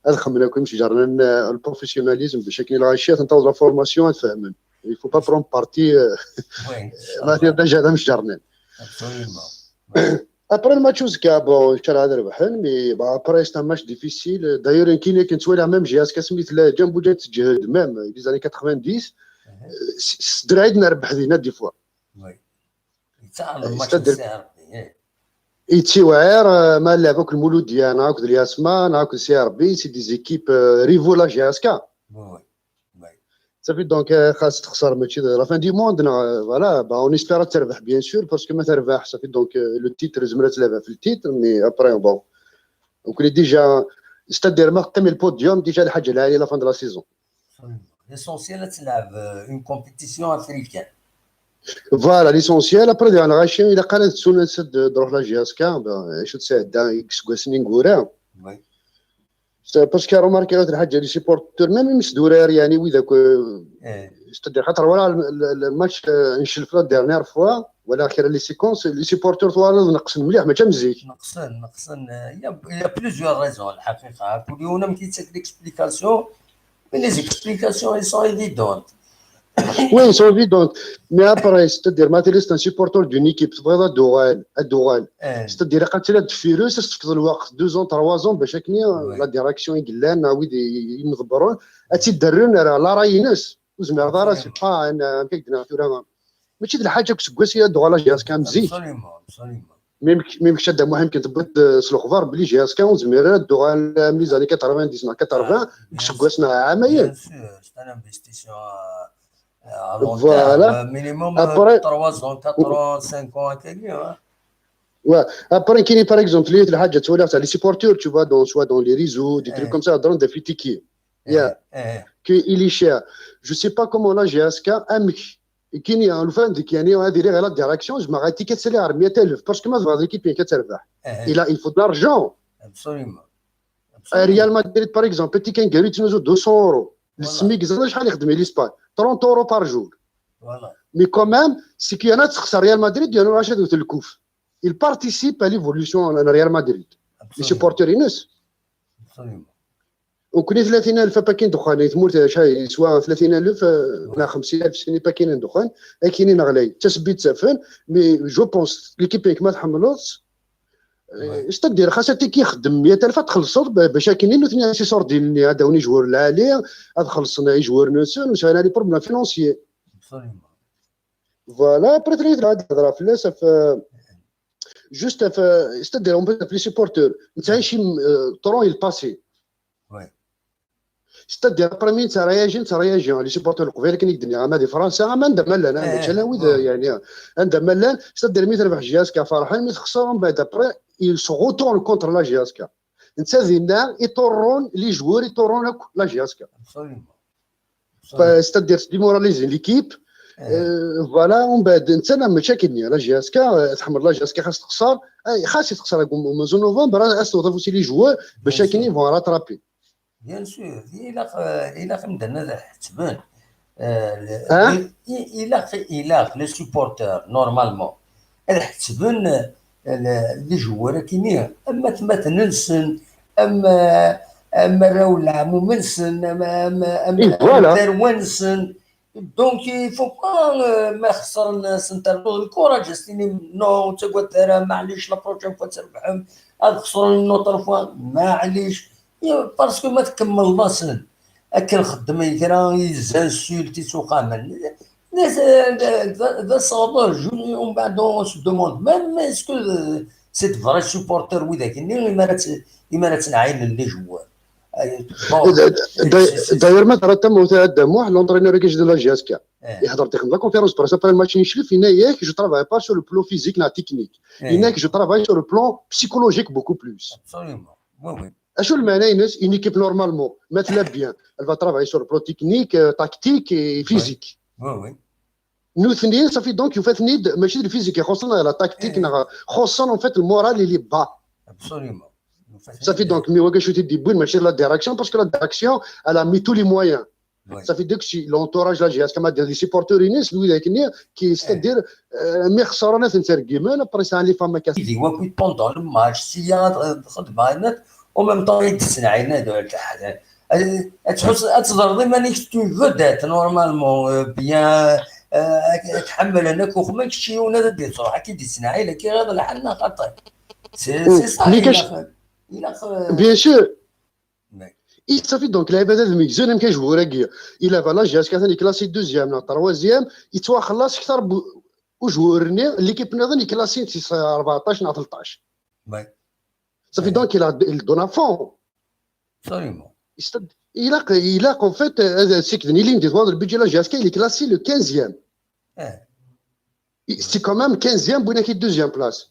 ادخل كلشي جرنا البروفيسيوناليزم بشكل غاشيه تنطوز لا فورماسيون تفهمن il faut pas prendre parti ما ديجا هذا مش جرنا. Après le match وزكا بون ان شاء الله هذا ربحن مي ابري ستا ماتش ديفيسيل داير كاين كنت والي ميم جهاز كسميت لا جنبو جات تجهد ميم لي زاني 90 الدراري ربح لينا دي فوا. وي تاع الماتش تاع ايتي واعر ما لعبوك المولود ديالنا هاك الياسمان هاك سي ار بي سي دي زيكيب ريفو لا جهازكا. وي صافي دونك خاص تخسر ماشي لا فان دي موند فوالا با اون اسبيرا تربح بيان سور باسكو ما تربح صافي دونك لو تيتر زمرا تلعبها في التيتر مي ابري بون دونك ديجا ستادير ما قيم البوديوم ديجا الحاجه العاليه لا فان دو لا سيزون. ليسونسيال تلعب اون كومبيتيسيون افريكان. فوالا ليسونسيال ابري انا غاشي الا قالت سونا نسد دروح لا جهازكا شو تساعد اكس كواسني نقورا. وي باسكو روماركي هاد الحاجه لي سيبورتور ميم مسدورير يعني وذاك ستادير خاطر ولا الماتش نشلف لا ديرنيير فوا ولا خير لي سيكونس لي سيبورتور طوال نقصن مليح ما مزيك نقصن يا بليزيور ريزون الحقيقه كل يوم كيتسك ليكسبليكاسيون مي لي زيكسبليكاسيون اي سون ايفيدونت. Oui, ils sont évidents. Mais après, c'est-à-dire, c'est un supporter d'une équipe, c'est vraiment Doural. C'est-à-dire, quand il a du virus, c'est que le 2 ans, 3 ans, chaque année, la direction est glane, oui, ils nous barrent. Et tu derrière, la raïnesse, vous me regardez, c'est pas un quelque chose. Mais tu dis, la haja que c'est que Doural, j'ai un camzi. Même que شد مهم كتبت سلوخفار بلي جهاز كان زميرات دوغال ملي زاني 90 80 كسكوسنا عامين. C'est un investissement Voilà. Minimum Après, 3 ans, 4 ans, 5 ans, quelqu'un. Ouais. Après, qui par exemple, les supporters, tu vois, soit dans les réseaux, des trucs comme ça, dans des critiques. Il est cher. Je ne sais pas comment la GSK a mis. Qui est en fin de qui est en la direction, je m'arrête ticket salaire, 100,000 parce que moi, l'équipe est 400. Il faut de l'argent. Absolument. Real Madrid, par exemple, petit qu'un garit nous 200 €. Le SMIC, ça شحال يخدم l'Espagne 30 € par jour. Voilà. Mais quand même, c'est qu'il y en a qui Real Madrid, il y en a qui ont le coup. Ils participent à l'évolution en Real Madrid. Les supporters Inès. Absolument. وكل 30,000 باكين دخان يتموت شاي سواء 30,000 ولا 50,000 سنه باكين دخان كاينين غلاي تسبيت سافن مي جو بونس ليكيب ما تحملوش استدير خاصها كيخدم 100,000 تخلصوا باش كاينين اثنين سي صور ديالني هذا وني جوار العالي هاد خلصنا جوار نسون وسانا لي بروبليم فينونسيي فوالا بريتريت هاد الهضره فلاس جوست استدير اون بي لي سيبورتور نتا شي طرون الباسي c'est-à-dire بريمين ترياجي لي سيبورتور القبيله كاين الدنيا ما دي فرنسا ما عندها ملان ماشي لا ويد يعني عندها ملان c'est-à-dire مي تربح جهازك فرحان مي تخسر من بعد ابري ils se retournent contre la جهازك انت ذينا يطرون لي جوار يطرون لا جهازك c'est-à-dire ديموراليزي ليكيب فوالا ومن بعد انت ماشي كاين لا جهازك تحمل لا جهازك خاص تخسر خاص تخسر من نوفمبر استوظفوا سي لي جوار باش كاينين فون راترابي بيان سور الى خمدنا حتبان الى لي سوبورتور نورمالمون حتبان لي جوار كاينين اما تنلسن اما راو العمو منسن اما دارونسن دونك يفو با ما خسر الناس نتاع الكره جاستيني نو تقول ترى معليش لا بروجين فوا تربحهم هاد خسروا نوطر فوا معليش باسكو ما تكمل باصن اكل خدم يكرا يزان سولتي سوق عمل ذا صابر جوني ومن بعد اون سو دوموند ميم اسكو سيت فري سوبورتور وذاك اللي ما تنعين لي جوار داير مثلا تم دموع لونترينور كيجي دو لا جي اس كا يهضر تيخدم لا كونفيرونس بريس ابري الماتش يشلف هنايا كي جو ترافاي با سور لو بلون فيزيك لا تكنيك هناك جو ترافاي سور لو بلون بسيكولوجيك بوكو بلوس اشو المعنى ينس اون ايكيب نورمالمون مثلا بيان elle va travailler sur le plan technique tactique et physique نو اثنين صافي دونك يوفا اثنين ماشي الفيزيك خصنا لا تاكتيك خصنا ان فيت المورال اللي با صافي دونك مي واكا شو تدي بوين ماشي لا ديراكسيون باسكو لا ديراكسيون الا مي تو لي مويان صافي داكشي لونتوراج لا جهاز كما دير لي سيبورتور ينس لوي لكن كي ستادير مي خسرنا تنترجمون ابري سان لي فما كاس دي وكو بوندون لو ماتش سيا خدم عينات او ميم طون يدسن عينات ولا حاجه تحس تضرب مانيش تو غدات نورمالمون بيان تحمل هناك وخما كشي ولا دير صراحه كي دسن عينات كي غير لحنا خاطر سي صح بيان سور صافي دونك اللعيبه هذا ميكزون يمكن جوراكيه الا فلا جهاز كان كلاسي دوزيام ولا تروازيام يتواخلص اكثر وجورني ليكيب نظن يكلاسي 14 ولا 13 صافي دونك il donne à fond absolument il a en fait c'est que Nilim dit le budget la GSK il est classé le 15e c'est quand même 15e بوينكي deuxième place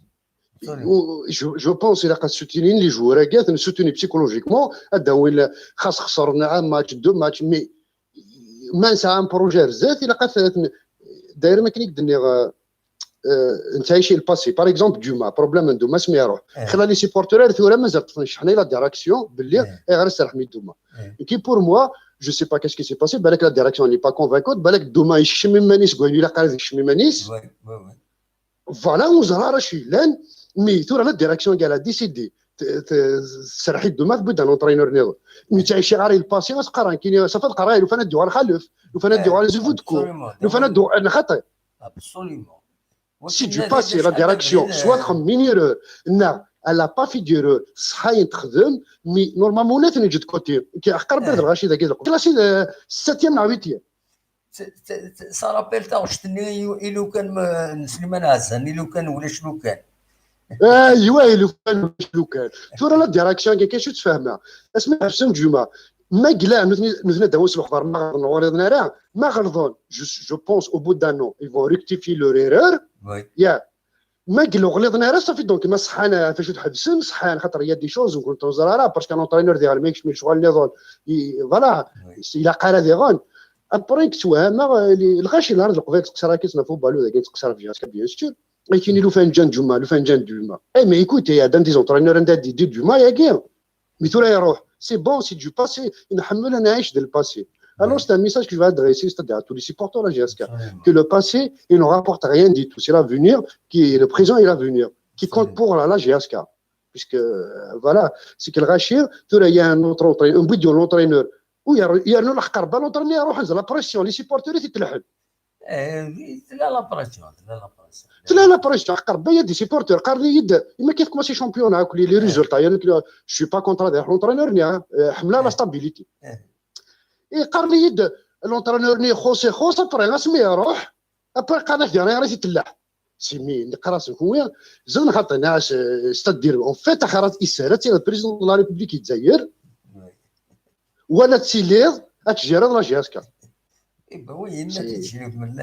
je pense il a soutenir les joueurs كاع soutenir psychologiquement هذا هو خاص خسرنا ماتش دو ماتش مي ما نسى ان بروجي بزاف الا قات داير ما كاين يقدر نتعيشي الباسي باغ اكزومبل دوما بروبليم عنده ما سمي يروح خلى لي سيبورتور ثورا مازال طفنش حنا لا ديراكسيون باللي غير سرح مي دوما كي بور موا جو سي با كاش كي سي باسي بالك لا ديراكسيون لي با كونفاكوت بالك دوما يشمي مانيس قول لا قال يشمي مانيس فوالا وزراره شيلان مي ثورا لا ديراكسيون قالها ديسيدي سرحي دوما بدا لونترينور نيض مي تعيشي غاري الباسي غتقرا كاين صافي تقرا لو فانا ديو على خلف لو فانا ديو على زفودكو لو فانا ديو انا خطي ابسوليومون Si tu passes la direction, soit comme mineur, non, elle n'a pas fait d'erreur, صحيح تخدم, mais normalement on est venu de côté. Qui a قرب الغاشي ذاك كلاسي 7e ولا 8e. Ça rappelle تا شتني إلو كان سليمان عزاني لو كان ولا شنو كان. ايوا إلو كان شنو كان. تورا لا ديراكسيون كاين شو تفهمها. اسمع حسن جمعة. ما قلا نثني داوس الخضر ما غلطنا راه ما غلطون جو بونس او بو دان نو ils vont rectifier leur erreur يا ما قالوا غلطنا راه صافي دونك ما صحانا فاش تحبسم صحان خاطر يا دي شوز وكنت وزراره باسكو لونترينور ديال ما يكمل شغل نظام فوالا الى قال دي غون ابري كتوهما الغاشي الارض القبيل تقصر كيسنا فو بالو ذاك تقصر في جاسك بيان سور لكن لو فان جان جمعه لو فان جان دوما اي مي ايكوتي هذا دي زونترينور دي دوما يا كيا مي تورا يروح c'est bon, c'est du passé. On a le passé. Alors, c'est un message que je vais adresser, c'est-à-dire à tous les supporters de la GSK, que le passé, il ne rapporte rien du tout. C'est l'avenir, le présent et l'avenir, qui compte pour la GSK. Puisque, voilà, c'est que le Rachir, il y a un autre entraîneur, un bout de l'entraîneur, où il y a l'entraîneur, la pression, les supporters, ils te لا بريسيون لا لا بريسيون قرب يا دي سيبورتور قرب يد ما كيف كما سي شامبيون كل لي ريزولتا يعني جو با كونترا ديال لونترينور ني حمله لا ستابيليتي اي قرب يد لونترينور ني خوس ابري غاسمي يروح ابري قناه ديال راه تلاح سيمي نقرا سكويا زون خاطر ناس ستادير اون فيت اخرات اسالات الى بريزيدون دو لا ريبوبليك الجزائر ولا تسيلير اتجير لا جاسكا وي ما تجيب من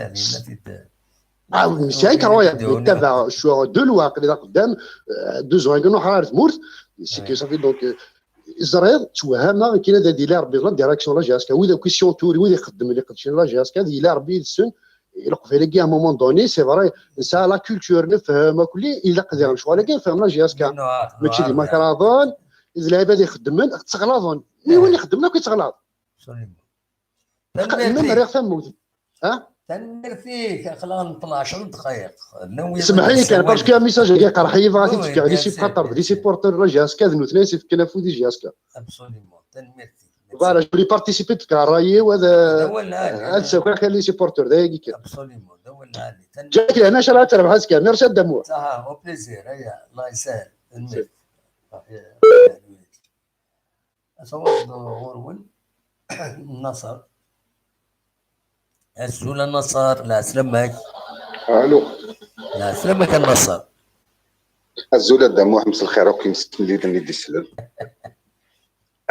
لا ماشي كرويا تابع شو دو الواقع اللي قدام دو زوين كانوا حراره مورت سي كي صافي دونك إسرائيل توهمها كاين هذا ديال ربي لا ديراكسيون لا جاسكا وإذا كويسيون توري وإذا يخدم اللي قدشي لا جاسكا ديال ربي السن يلقى في لكي مومون دوني سي فري نسى لا كولتور نفهم كلي الا قدر شو ولكن فهم لا جاسكا ماشي ديما كرافون اذا العباد يخدمن تغلاظون مي وين يخدمنا كيتغلاظ من راه فهمت تنمر فيك خلينا نطلع 10 دقائق اسمح لي كان باسكو كان ميساج كاع قرا حي غادي تفكر لي سي خاطر لي سيبورتور لا جاسكا ذو ثلاثه في كنافو دي جاسكا ابسوليومون تنمر فوالا جو لي بارتيسيبي في الرايي وهذا هذا سوكا كان لي سيبورتور دايق كي ابسوليومون دول العالي جاك هنا ان شاء الله تربح هاسكا ميرسي دموع صح او بليزير هيا الله يسهل تنمر اصور غورون النصر الزول النصر لا سلامك الو لا سلامك النصر الزول الدموع مسا الخير وكي مسكين اللي دني دي السلام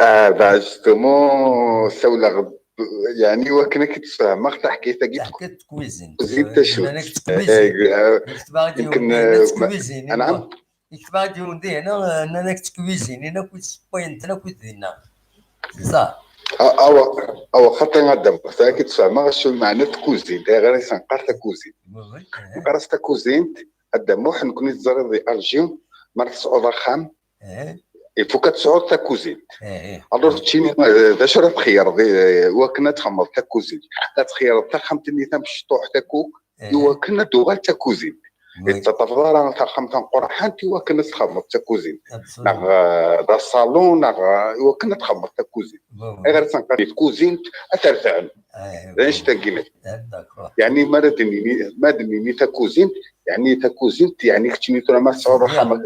جوستومون سولا يعني وكنا كتفهم اختي حكيت حكيت كويزين شو انا كتكويزين كنت باغي يمكن ندير تكويزين نعم كنت باغي ندير انا كتكويزين انا كنت بوينت انا كنت دينا صح او خاطر غادم كتفهم شو معنى تكوزين غير سنقرا تكوزين نقرا تكوزين الدموح نكون نتزرد دي الجيم مرت صعود خام يفوك تصعود تكوزين الوغ تشيني باش راه تخير وكنا تخمر تكوزين تخير تخمتني تمشي طوح تكوك وكنا دوغال تكوزين تتفضل تخمت قرحان وكنا تخمر تكوزين نغ دا الصالون نغ وكنا تخمر تكوزين غير تنقري تكوزين اترتعن ايش تقيمت يعني ما دني تكوزين يعني تكوزين يعني كتشني ترى ما صور خمك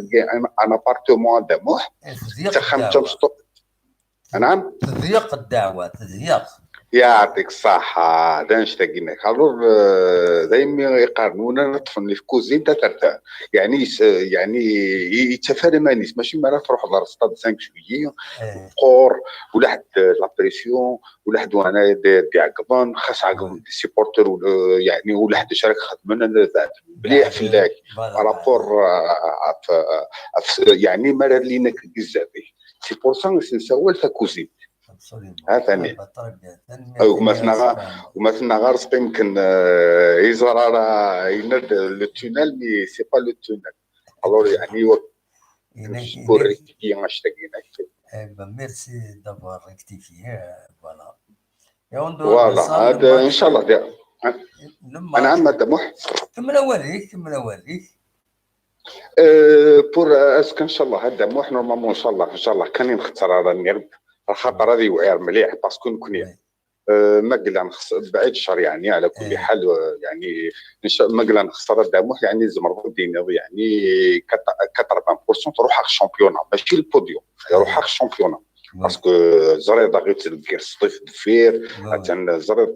انا بارتمون دموح تخمت مشطوط نعم تضيق الدعوه تضيق يعطيك الصحة دانش تاقينك الوغ دايما يقارنونا نطفن في كوزين تترتاح يعني يتفادى مانيس ماشي مرة تروح دار ستاد 5 جويي قور ولا حد لابريسيون ولا حد وانا دي عقبان خاص عقبان دي سيبورتر يعني ولا حد شارك خدمنا مليح في اللاك رابور يعني مرة لينا بزاف سي بور سا نسول تاكوزين ثاني ومثلا غارس يمكن يزرع راه يناد لو تونيل مي سي با لو تونيل الوغ يعني بور ريكتيفي هاشتاغ ميرسي دافوار ريكتيفي فوالا فوالا هذا ان شاء الله انا عم دموح كمل اوليك بور اسك ان شاء الله هذا موح نورمالمون ان شاء الله كان نختار هذا النرد خاطر هذه وعير مليح باسكو نكون ما قلنا بعيد الشر يعني على كل حال يعني ما قلنا نخسر الدموح يعني زمر دينا يعني 80% تروح على الشامبيون ماشي البوديوم يروح على الشامبيون باسكو زريضه غير تلقى الصيف دفير مثلا زريض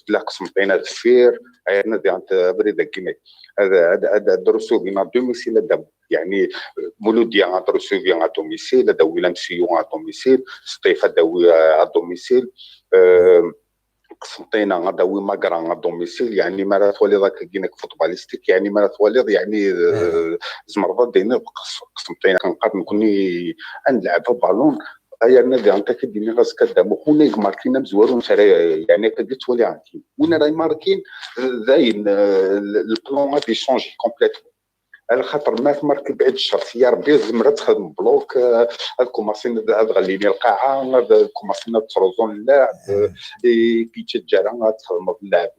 لا قسمتين دفير عيرنا دي انت بريده كيما هذا درسوا بين دوميسيل الدم يعني مولوديا درسوا بين دوميسيل دوي لانسيون دوميسيل صيف دوي دوميسيل قسمتين غداوي ماكرا دوميسيل يعني مرات تولي ذاك كينك فوتباليستيك يعني مرات تولي يعني زمرضات دينا قسمتين كنقدر نكوني نلعب بالون هيا النادي انت كديني راسك قدام وخونا ماركين مزوارون يعني كدير تولي عندي وين راهي ماركين زاين البلون غادي يشونجي كومبليتوم على خاطر ما مارك بعيد الشر يا ربي زمرت تخدم بلوك كوماسينا غاليني القاعه كوماسينا تروزون اللاعب كي تجارا تخدم باللاعب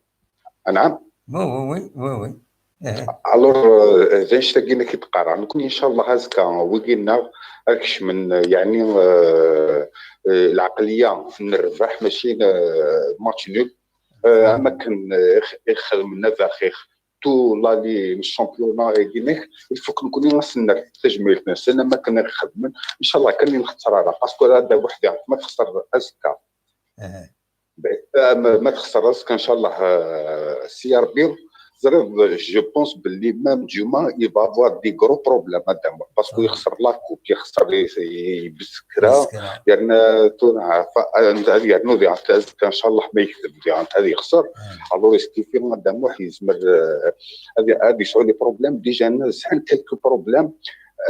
نعم وي الوغ زين تلاقينا كي تقارع نكون ان شاء الله هازكا وقينا اكش من يعني العقليه نربح ماشي ماتش نول اما كان يخدم لنا فاخيخ تو لا لي الشامبيونا كينيك الفوك نكون نستنى التجميل نستنى ما كنا نخدم ان شاء الله كان نخسر هذا باسكو هذا وحده ما تخسر ازكا ما تخسر راسك ان شاء الله سي ار بي زريب جو بونس باللي مام جوما يبا فوار دي غرو بروبليم هذا باسكو يخسر لا كوب يخسر يبسكرا يعني تون يعني دي ان شاء الله ما يكذب يعني هذه يخسر الو يستيفي هذا مو يزمر هذه شغل لي بروبليم ديجا الناس عن كلكو بروبليم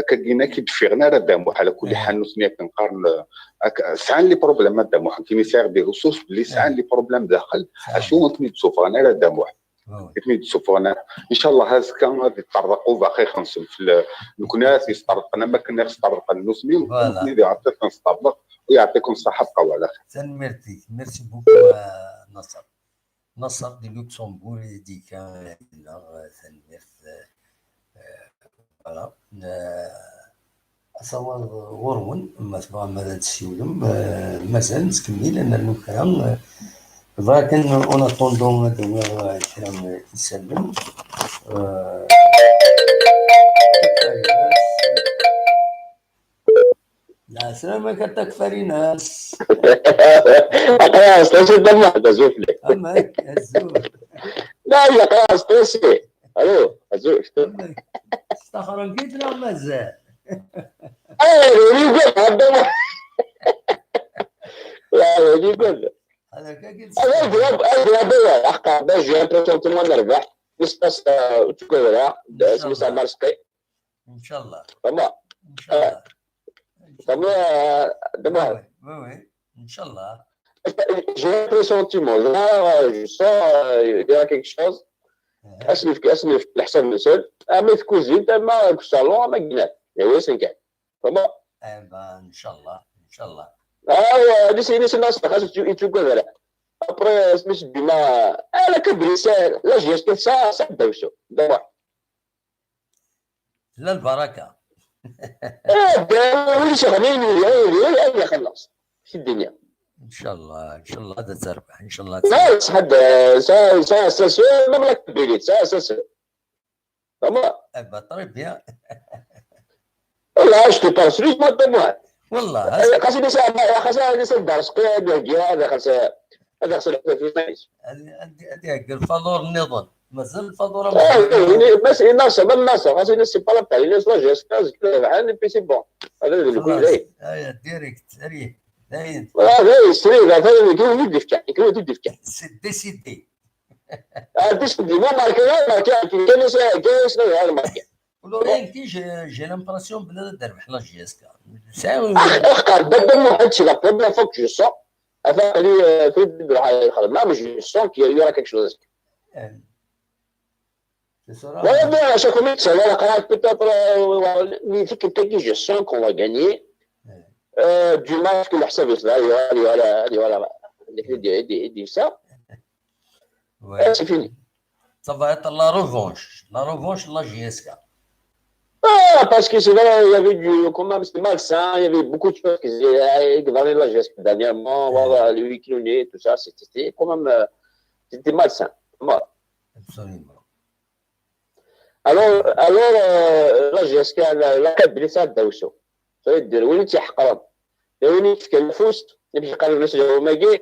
كاينه كيدفيغنا راه دامو على كل حال نوثني كنقارن سعان لي بروبليم هذا مو كيما سير دي ريسورس اللي سعان لي بروبليم داخل اشنو نتني تشوف انا راه دامو كيفني تشوفوا انا ان شاء الله هذا كان غادي يتطرقوا باقي خنصل في الكناس يستطرقنا ما كنا نستطرق النسمي وني يعطيك نستطرق ويعطيكم الصحه بقوا على خير ميرسي بوكو نصر دي لوكسمبورغ دي كان لا فوالا اصور غورون ما تبغى ماذا تسيولم مازال نكمل لان الكلام لكن اون اتوندون هذا الكلام يسلم لا سلامك تكفري ناس خلاص ليش الدم ازوف لك امك ازوف لا يا خلاص توسي الو ازوف استخرجت له مازال هذه كذا هذا كاكل هذا الجواب حقا باش جي امبرسيون تو المون نربح نسباس تكورا سميتها مارسكي ان شاء الله فما ان شاء الله فما دابا وي ان شاء الله j'ai un pressentiment là je sens il y a quelque chose اسمي في الحساب المسؤول اما تكوزين تما الصالون ما قلنا يا سنكان فما ايوا ان شاء الله ان شاء الله نسي الناس خاصك يتوقع لا ابري سميت ديما انا كبريسان لا جيست سا دوشو دابا لا البركه وين شغالين خلاص في الدنيا ان شاء الله ان شاء الله هذا تربح ان شاء الله لا حد سا اساسيون مملكه بيليت سا اساسيون فما ايوا طريب يا والله اش تبارسليش ما دموع والله خاصني نسال درس هذا هذا خاص في مايس هذه الفادور النظام مازال الفادور بس الناس خاصني نسي با تاع الناس لا جيس عندي بي سي بون هذا اللي يقول لي ديريكت ريح داين هذا ستري هذا كيف يدفع سي ديسيدي ديسيدي ما ماركا كاين هذا الماركا ولو كي جي لامبرسيون بلا دربح لا جي اس كا ساوي دابا ما حدش لا بروبليم فوق جو سون افالي في الخدمه مش جو سون كي يورا كيك شوز Voilà, chaque fois, ça va, peut-être, il faut que tu je sens qu'on va gagner. Du match que l'Ahsab est là, il dit ça. C'est fini. Ça va être la revanche, la GSK. Ah, parce que c'est vrai, il y avait quand même, c'était malsain, il y avait beaucoup de choses qui gouvernaient la GSK dernièrement, voilà, le Wikilonné, tout ça, c'était quand même, c'était malsain. Voilà. Absolument. Alors la GSK لا كبريسات داوسو فيدير وين تيحقرب وين تكلفوست نمشي قال الناس جاو ماكي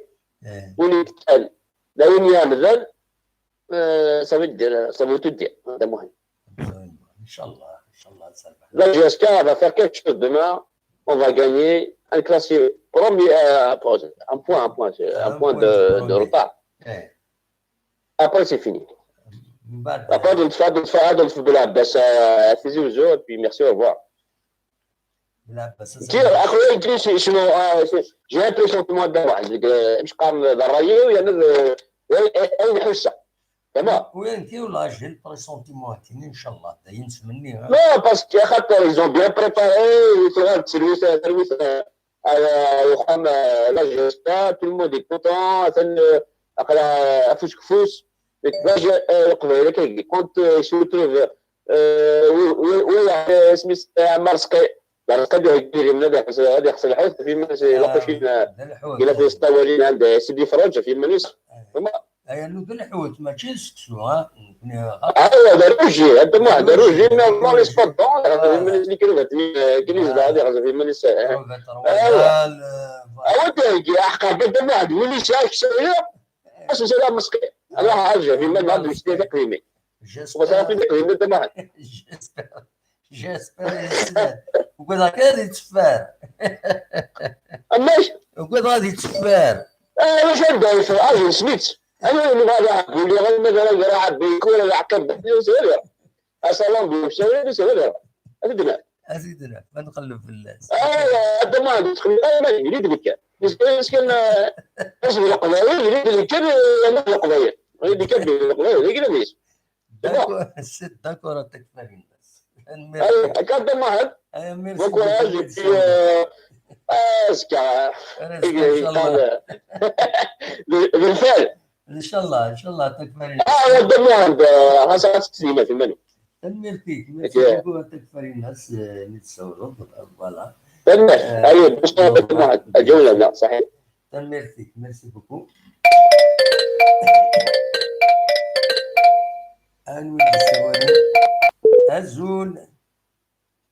وين تقال لا وين يامذل صافي دير صافي تدير هذا مهم ان شاء الله la GSK va faire quelque chose demain on va gagner un classé premier un point de retard après c'est fini Après, donc, de la baisse à tes yeux, et puis merci, au revoir. J'ai l'impression que moi, d'abord, مش قام ضرية ويعني أين حسة تمام. وين كي ولا جي البريسونتيمون ان شاء الله ينس مني. Non, parce que خاطر ils ont bien préparé, service يقام لا جيستا, tout le monde est content, أقرأ أفوس كفوس. القبيله كي كنت يشوتو ويا سميت مارسكي يدير من هذا خص الحوت في منس لقيت قال في الصورين عند سيدي فروج في منس اي انه بالحوت ما تشيلش ها ايوا دروجي هذا ما دروجي ما ليش فضون في منس اللي كلمه هذه في منس ايوا ودي احقا بدا ما عاد ولي شاك شويه اش سلام مسكين الله عارجه في من هذا الشيء تقريبي وصار في تقريبي تمام جيسبر وقول لك هذه تفار ماشي وقول هذه تفار واش ندير في اجي سميت انا اللي غادي نقول لي غير مثلا قراعه بيكون ولا عقب سير اصلا بيمشي سير ازيدنا ما نقلب في الناس هذا ما تدخل ما يريد لك مسكين اسم القضايا يريد لك القضايا يريد لك القضايا يقول ليش الست دكورة تكفى الناس كان ما وكوراج اسكا بالفعل ان شاء الله تكفى الناس والدمان هسه سليمه في المنو تنميرتيك تكفى الناس نتسولف فوالا ايوه باش الجوله لا صحيح ميرسي بوكو انوي السوالف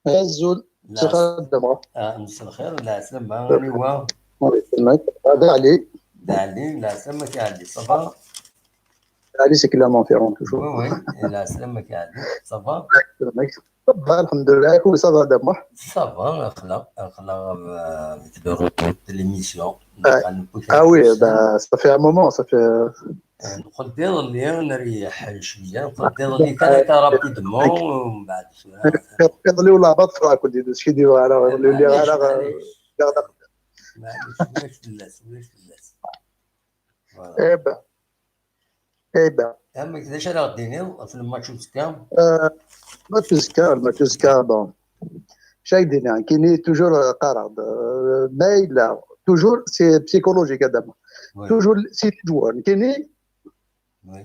هزول تقدم مساء الخير لا سلام هاني واو هذا علي لا سلامك يا علي صفا علي سي كلامون فيرون توجور وي لا سلامك يا علي صفا صافا الحمد لله كل صافا دموح صافا اخلاق مثل روتور de l'émission وي صافي ان مومون صافي نقدر اللي نريح شويه نقدر اللي كان رابيدمون ومن بعد شويه كيضليو لعبات اخرى كنت شي يديروا على اللي معليش واش اللاس ايبا اما كيفاش راه غدينيو في الماتش وسكام ماتوسكا بون شايدين يعني كايني توجور قرض مايله توجور سي بسيكولوجيك هذا توجور سي جوار كايني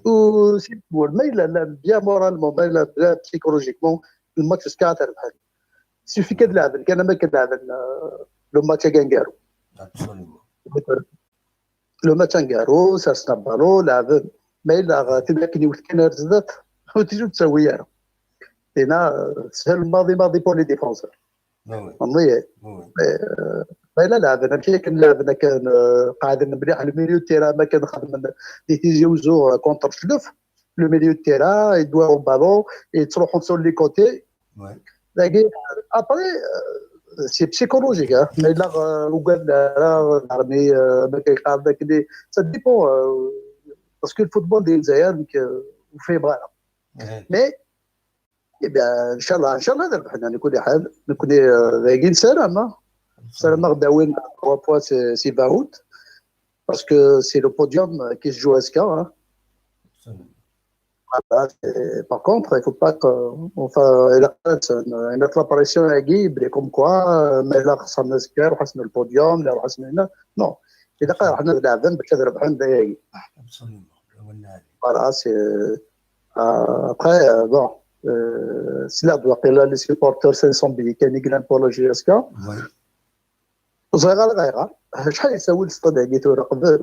و سي جوار مايله لا بيان مورالمون مايله بيان بسيكولوجيكمون الماتش كاع تربح سيفي كتلعب كان ما كتلعب لو ماتش كانكارو لو ماتش كانكارو سارسنا بالو لعب مايله تبكني وتكنر زدت وتجي تسويها هنا سهل ماضي بور لي ديفونسور والله لا لعب انا ماشي كنلعب انا كان قاعد مليح الميليو تيرا ما كنخدم دي تيزيوزو كونتر شلوف لو ميليو تيرا يدواو بالون تروحوا سور لي كوتي لكن ابري سي بسيكولوجيك ما الا وقال راه عربي ما كيقال داك اللي سا ديبون باسكو الفوتبول ديال الجزائر فيه بغانا مي ان شاء الله نربحنا على كل حال نكون لاقيين سلامه غداوين 3 fois سي باوت باسكو سي لو بوديوم كي جو اسكا par contre il faut pas il a la pression à comme quoi mais là خسرنا سكر وحسنا البوديوم لا وحسنا هنا نو اذا قال حنا لاعبين باش نربحوا دايق voilà c'est après bon سلاح واقيلا لي سيبورتور 500 بي كان يقلان بولا جي اس كا صغيره شحال يساوي الاستاد عقيتو راه قبل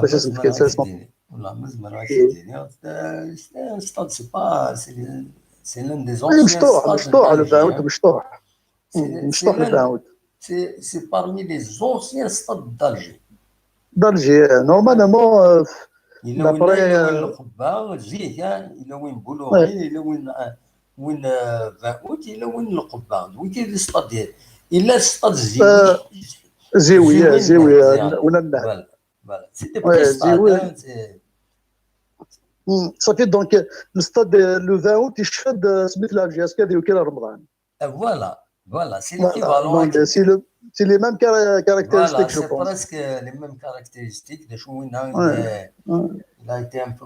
باش اسمك كان 500 والله مزمر واش يديني الاستاد سي با سي لان دي زونسيان مشطوح على باوت مشطوح الباوت سي بارمي لي زونسيان ستاد دالجي نورمالمون إلا وين القبة الجيه إلا وين بولوغي إلا وين فاوت إلا وين القبة وين كاين الاستاد إلا الاستاد زاوية ولا النهر فوالا سيتي بقى ستاد صافي دونك الاستاد لو فاوت يشفد سميت لاجي اسكا ديال كاين رمضان فوالا سي ليكيفالون سي لي ميم كارactéristiques جو بونس presque les mêmes caractéristiques de Chouina il a été un peu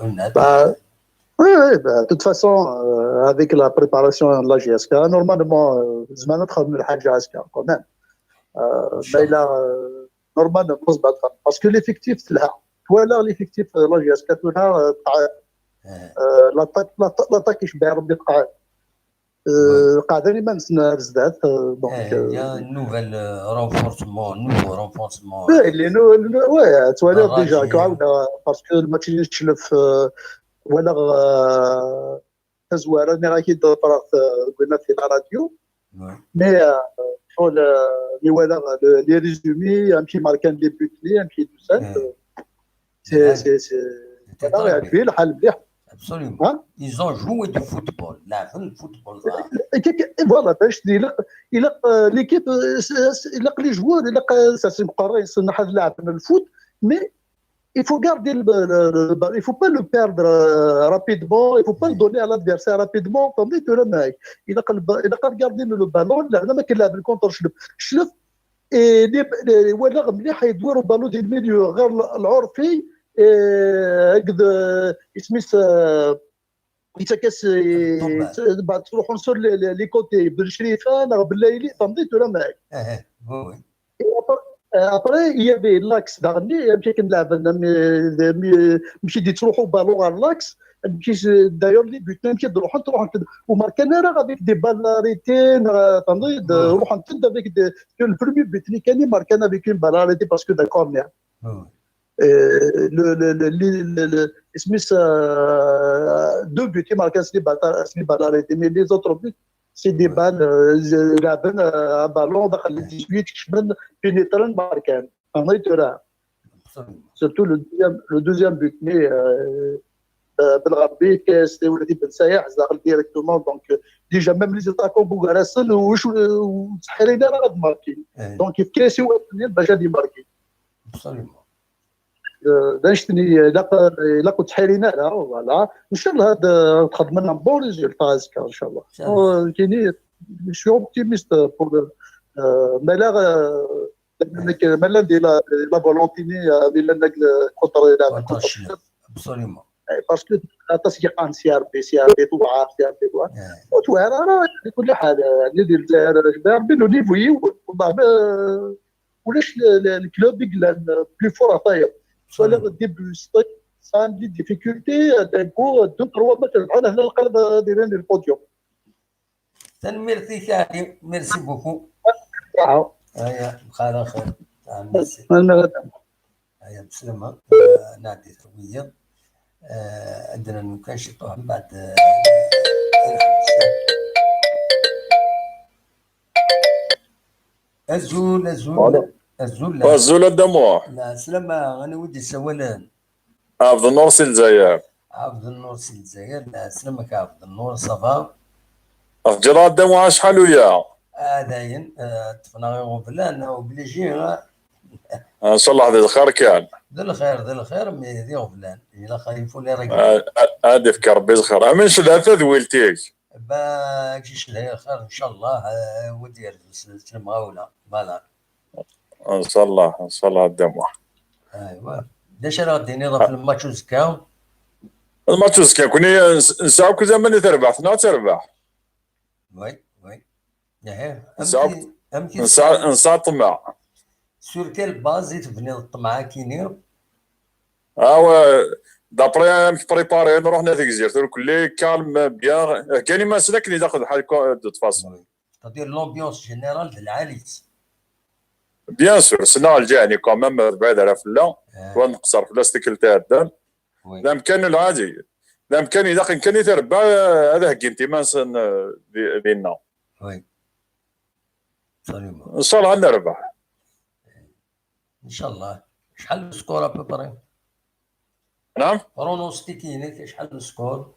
honnête oui de toute façon avec la préparation de la GSK normalement زمان تخدم الحاجه GSK quand même mais là normalement مزبط parce que l'effectif là ولا l'effectif la GSK تاعها l'attaque يشبع ربي قاعد قاعدين ما نزداد دونك يا نوفيل رونفورسمون اللي وي توالي ديجا كعاودنا باسكو الماتش اللي تشلف ولا تزوار انا راكي طرات قلنا في الراديو مي شغل اللي ولا لي ريزومي يمشي ماركان دي بوت لي يمشي دوسات سي هذا كبير الحال مليح Absolument. Ils ont joué du football. La le football. Voilà, l'équipe, les joueurs, ça c'est pareil, c'est le foot, mais il faut garder le ballon, il ne faut pas le perdre rapidement, il ne faut pas le donner à l'adversaire rapidement. Comme dit le mec, il a gardé le ballon, il a le contre Schlef, et voilà, il doit le ballon du milieu, l'Orfi. هكذا اسميس يتكاس بعد تروحوا نصور لي كوتي بالشريفه انا بالليلي تمضيت ولا معك وي ابري يبي لاكس داغني مشي كنلعب مشي تروحوا بالو على لاكس مشي داير لي بوت مشي تروحوا وماركانا راه غاديك دي بالاريتين تمضيت روحوا انت افيك البرومي بوت اللي كان ماركانا افيك اون بالاريتي باسكو دا كورنير اسميس دو بوتي ماركان سلي بالاريتي مي لي زوتر بوت سي دي بال لعبن بالون دخل ل 18 كشمن بينيترن ماركان فهمت راه سورتو لو دوزيام بوت مي بالغربي كاس ولادي بن سايح داخل ديريكتومون دونك ديجا ميم لي زيتاكون بوغراسل وتحرينا راه غاد ماركي دونك كيف كاسي باش غادي ماركي داشتني لا كنت حالينا لا فوالا ان شاء الله هذا خدمنا بون ريزولتا هذاك ان شاء الله كاينين شو اوبتيميست بور مالا مالا دي لا فولونتيني مالا كونتر ابسوليومون باسكو تسيقان سي ار بي توعر سي ار بي وتوعر راه كل حاجه ندير الجزائر جبار بينو نيفوي والله ولاش الكلوب يقلان بلو فور طاير ولا الديبي سان دي ديفيكولتي دانكو دو تروا ماتش بحال هنا القلب دايرين البوديوم ميرسي كاريم ميرسي بوكو هيا بخير خير ميرسي هيا بسلامة نعدي ثروية عندنا نكاشطوها من بعد الزول الزول الدموع لا سلامة أنا ودي سوالان عبد النور سي الجزائر عبد النور سي الجزائر لا سلامك عبد النور صافا جرى الدموع شحال وياه داين طفنا غير غفلان وبليجي ان شاء الله هذا الخير كان ذي الخير مي ذي غفلان الا خايفوا لي راكي هادي فكر ربي الخير امين شلاتها ذويلتيك باكي شلها الخير ان شاء الله ودير المغاوله فوالا ان شاء الله الدموع ايوا داش راه غادي نضرب في الماتش وزكاو الماتش وزكاو كوني نساوك زمان تربح تربح وي نسا طمع سور كال باز تبني الطمعه كاينين دابري بريباري نروح نادي الجزائر كل كالم بيان كاين ما سلكني داخل بحال دو تفاصيل تدير لومبيونس جينيرال العاليت بيان سور سنا الجاني كومام بعد على فلا ونقصر في لاستيكل تاع الدم الامكان العادي الامكان اذا كان يتربع هذا كنتي ما ديالنا وي ان شاء الله نربح ان شاء الله شحال السكور ابوبري نعم برونوستيكينيك شحال السكور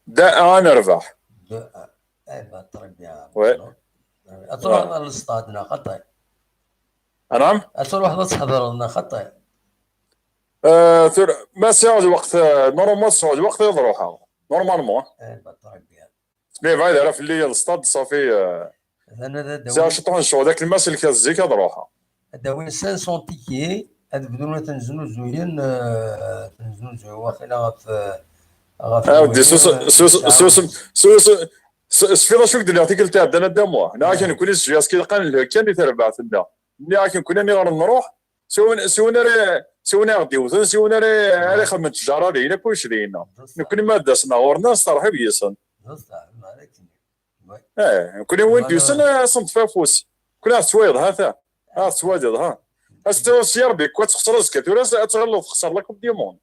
نربح ايوا تربيع وي تروح للستادنا خطي نعم تروح تحضر لنا خطي ما ساعد وقت نورمال ساعد وقت يروحها نورمالمون ايوا تربيع مي بعد على في الليل الستاد صافي ساعه شطون شو ذاك الماس اللي كازيك روحها هذا وين 500 تيكي هذا بدون تنزلوا زوين واخيلا ودي سفيرا شوك ديال الارتيكل تاع دانا داموا هنا كان يكون الجياس كيلقى كان يتربع تما ملي كنكون اني نروح سوينا غادي وثن سوينا راه خدمه التجاره لينا كلشي لينا كنا ما داسنا ورنا صراحه بيسن كنا وين بيسن صنت فافوس كنا سويض هذا سويض ها استوى سير بك وتخسر رزقك ولا تغلط تخسر لك الديموند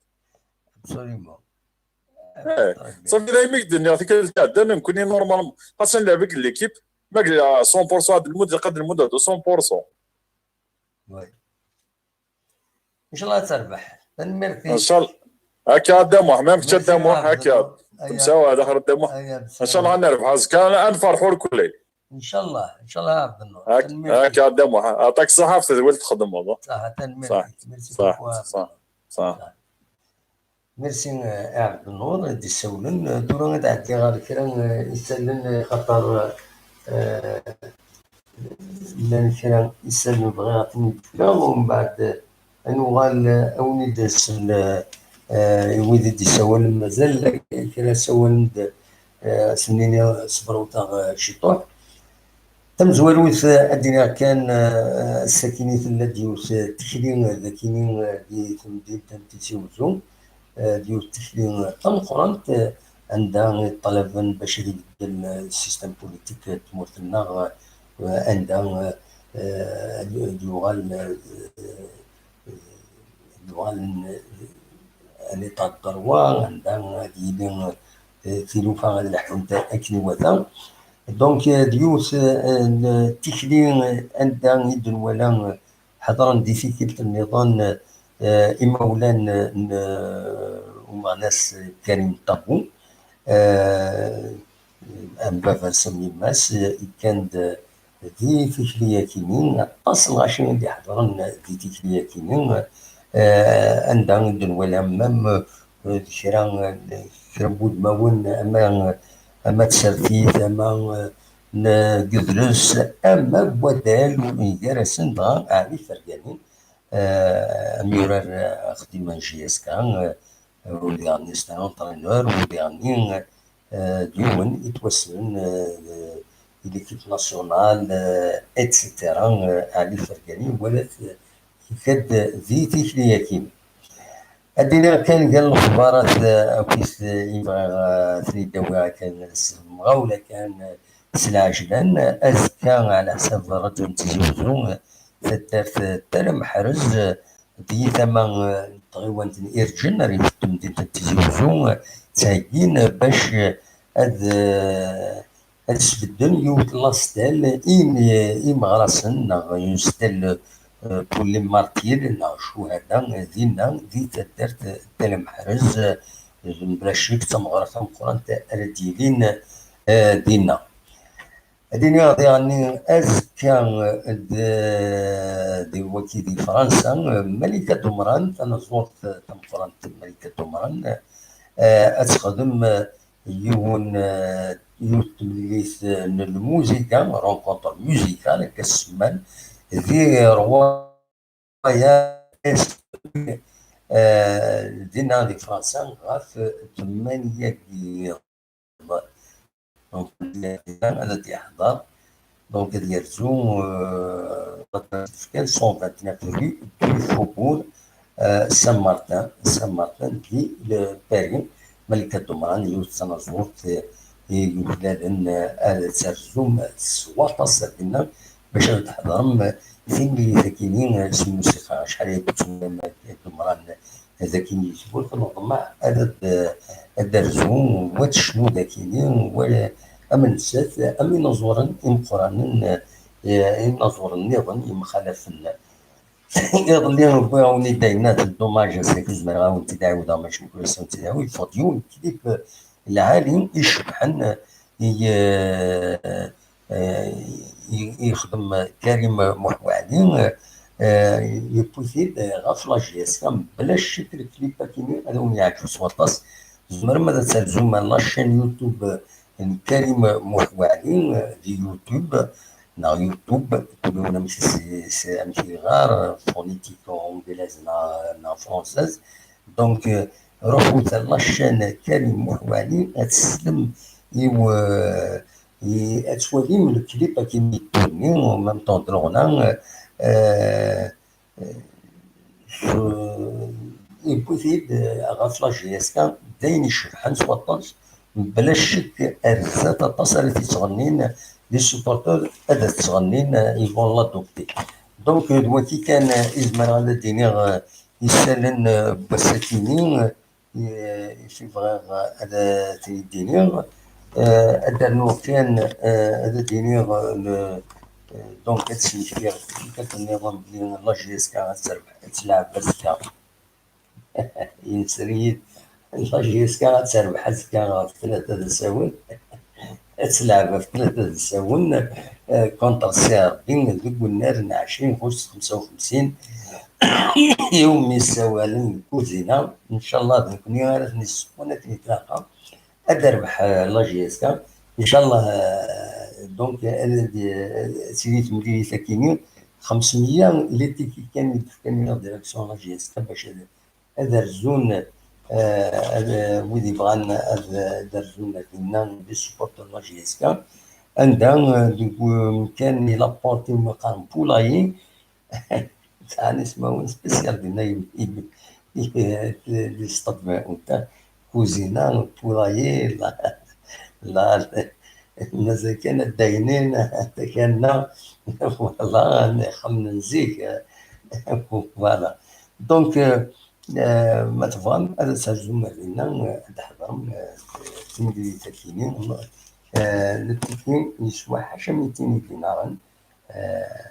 ابسوليومون صافي دايما الدنيا الارتيكل تاع دانا نكون نورمال خاصنا نلعبك ليكيب ما 100% هذا المده قد المده 100% وي ان شاء الله تربح نمرتي ان شاء الله هكا دموع ما مشى دموع هكا تمساو هذا اخر الدموع ان شاء الله نربح كان نفرحوا الكل ان شاء الله عبد النور هكا دموع عطاك الصحه في تزول تخدم والله صح ميرسي عبد النور دي سولن دورا غادي غير كرا يسالن خاطر لان كرا يسالن بغى يعطيني الفكره ومن بعد نوغال اوني داس ويدي دي سوالن مازال كرا سوالن سنيني صبروا تاع شيطوح تم زوالوث ادينا كان الساكنين الذي تخلين ذاكينين دي تمدين تنتيوزون ديال التخلين تنقرنت عندها طلبا باش يبدل السيستم بوليتيك تمرتنا عندها ديوغال ليطا الدروا عندها ديالين تيلوفا غادي الحكم تاع اكني وذا دونك ديوس التخلين عندها يدن ولا حضرا ديفيكلت النظام إما ولان هما ناس كريم طابو ام بابا سمي ماس كان دي تيكليا كينين اصل غاشي اللي حضرن دي تيكليا كينين عندها ولا مام كرا بود ماون اما تسرتيت اما قدرس اما بودال ويجرسن بغا عارف فرقانين اميرار خديما جياسكا ولي غني ستان انترينور ولي غني ديون يتوسلن ليكيب ناسيونال اتسيتيرا علي فرقاني ولا كاد ذي تيكليا كيما ادينا كان قال الاخبارات كيس يبغى ثري دواء كان السمغه ولا كان سلاجلان ازكى على حساب رجل تزوجو دارت تالا محرز دي ثما تغيوان ارجن ريف تمدين تزوجو تاكين باش هاد سبدن يوت لاستال إيم غراسن يستل كل مارتير شو هذا دينا دي تدرت تالا محرز براشيك تمغرفة مقران تأرديلين دينا هاديني يعني أزكى دي وكي دي فرنسا ملكة دمران أنا زرت فرنسا ملكة دمران أتخدم يون يوتليس الموسيقى رونكونتر موسيقى كسمان ذي رواية دينا دي فرنسا غاف 8 دونك هذا تيحضر دونك ديالتو كان 129 رue du Faubourg Saint-Martin دي باريس ملكة دمران يوت سنة زورت يولادن ترجم سواطة سردنا باش تحضرم فين ذاكينين الموسيقى شحال دمران ذاكين يجبور تنظمع الدرزون وتشنو ذاكينين ولا أمن سات أمين نزورن إمقرانن نزورن نظن إمخالفن يظلين بغاوني داينات الدوماج ساك زمرا ونتي تعاود ماشي كل سنه تعاود فاضيون كليب العالي يشبحن يخدم كريم محوالي يبوثيد غفله جيسكا بلاش شكل كليبا كيمي هذا وين يعجبو سواطاس زمر ماذا تلزم لاشين يوتيوب كريم محوالي في يوتيوب نا يوتيوب كلنا ماشي غار فونيتيكو انجليز نا فرونسيز دونك روحو لاشين كريم محوالي تسلم اتولي من الكليب كيما يتورني ومام طون درونا يبوثيد غافلا جيسكا داين يشبحن سواطاش بلاش شك ارزات تصل تغنين لي سوبورتور هذا تغنين يفون لا دوبتي دونك دلوقتي كان ازمر على دينيغ يسالن بساتيني في فغير هذا دينيغ هذا نو كان هذا دينيغ دونك تسمي كتنظم بلي لا جيسكا تلعب بسكا ينسريد لا جيسكا تربح سكا في 3 تساوي تلعب في 3 تساون كونتر سير بين ذوك النار 20 غشت 55 يوم يساوالن كوزينه ان شاء الله ذكني غير نسكون نتلاقى ادربح لا جيسكا ان شاء الله دونك سيدي مديري ساكينين 500 اللي كان يدفكني ديريكسيون لا جيسكا باش هذا الزون ودي بغان درجونا كنا دي سبورتور لا جيسكا عندها كان لابورتي مقام بولاي تاع نسمعو سبيسيال ديالنا لي ستاد نتاع كوزينه بولاي لا الناس كانت داينين حتى كنا فوالا خمنا نزيك فوالا دونك ما تفهم هذا ترجمة لنا تحضرم تندي تكينين التكين يسوى حاشا 200 دينارا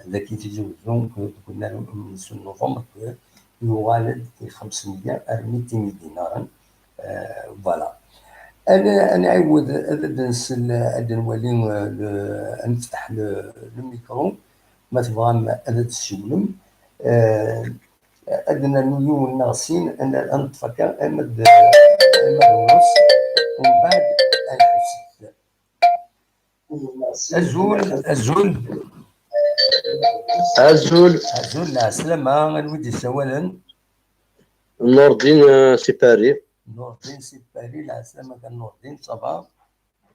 ذاك تزوجون كنا من نوفمبر يوالد 500 200 دينارا فوالا. انا نعاود هذا نولي نفتح الميكرو ما تبغى هذا تسولم أدنى نيو ناغسين أنا نتفكر أمد ونص ومن بعد نحس أزول العسلامة الودي سوالا نور الدين سي باري العسلامة كان نور الدين صباح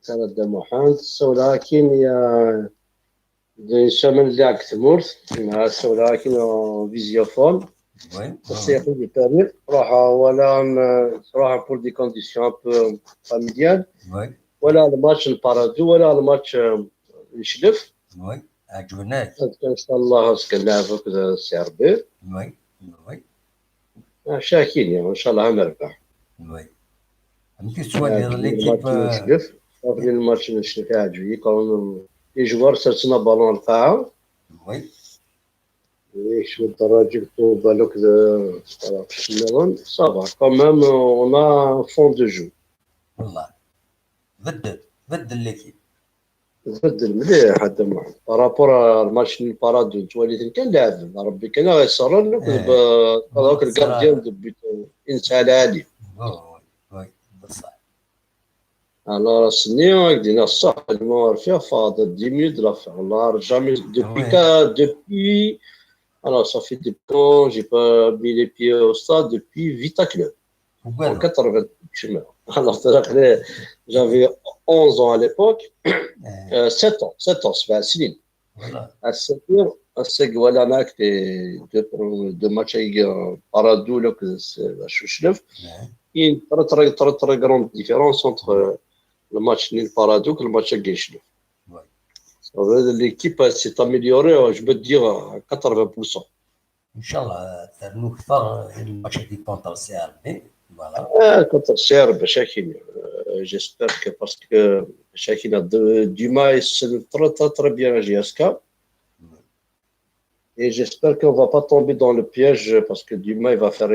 كان الدموحان ولكن يا الشمال اللي عك ثمورث مع ولكن فيزيوفون بس ياخذ لي باري صراحة ولا صراحة بور دي كونديسيون ان بو فاميليال ولا الماتش البارادو ولا الماتش نشلف عجبناك ان شاء الله سكنلعبو كذا السي ربي شاكين يعني ان شاء الله غنربح فهمتي السؤال ديال ليكيب نشلف قبل الماتش نشلف عجبني كون لي جوار سرسنا بالون القاعة شو الدراجة بالك في الميلان صافا كومام اون ا فون دو جو والله بدل ليكيب بدل مليح هذا معنا بارابور الماتش البارادو تولي كان لاعب ربي كان غيصرر نكذب هذاك الكارديان دبيتو انسان عالي بصح alors Seigneur دينا الصح المور فيها فاضل 10 minutes de la fin alors jamais depuis alors ça fait depuis quand j'ai pas mis les pieds au stade depuis Vita Club en 80 alors j'avais 11 ans à l'époque 7 ans c'est سنين à 7 ans voilà on a que deux matchs avec Paradou là que c'est Chouchlef il y a une très grande différence entre le match nul Paradou et le match avec Chouchlef l'équipe s'est améliorée je peux te dire à 80%. Inch'Allah ترنو كثر الماتش اللي كونتر سي ار بي فوالا كونتر سي ار بي شاكين j'espère que parce que chacun a Duma il se très bien à GSK et j'espère qu'on va pas tomber dans le piège parce que Duma il va faire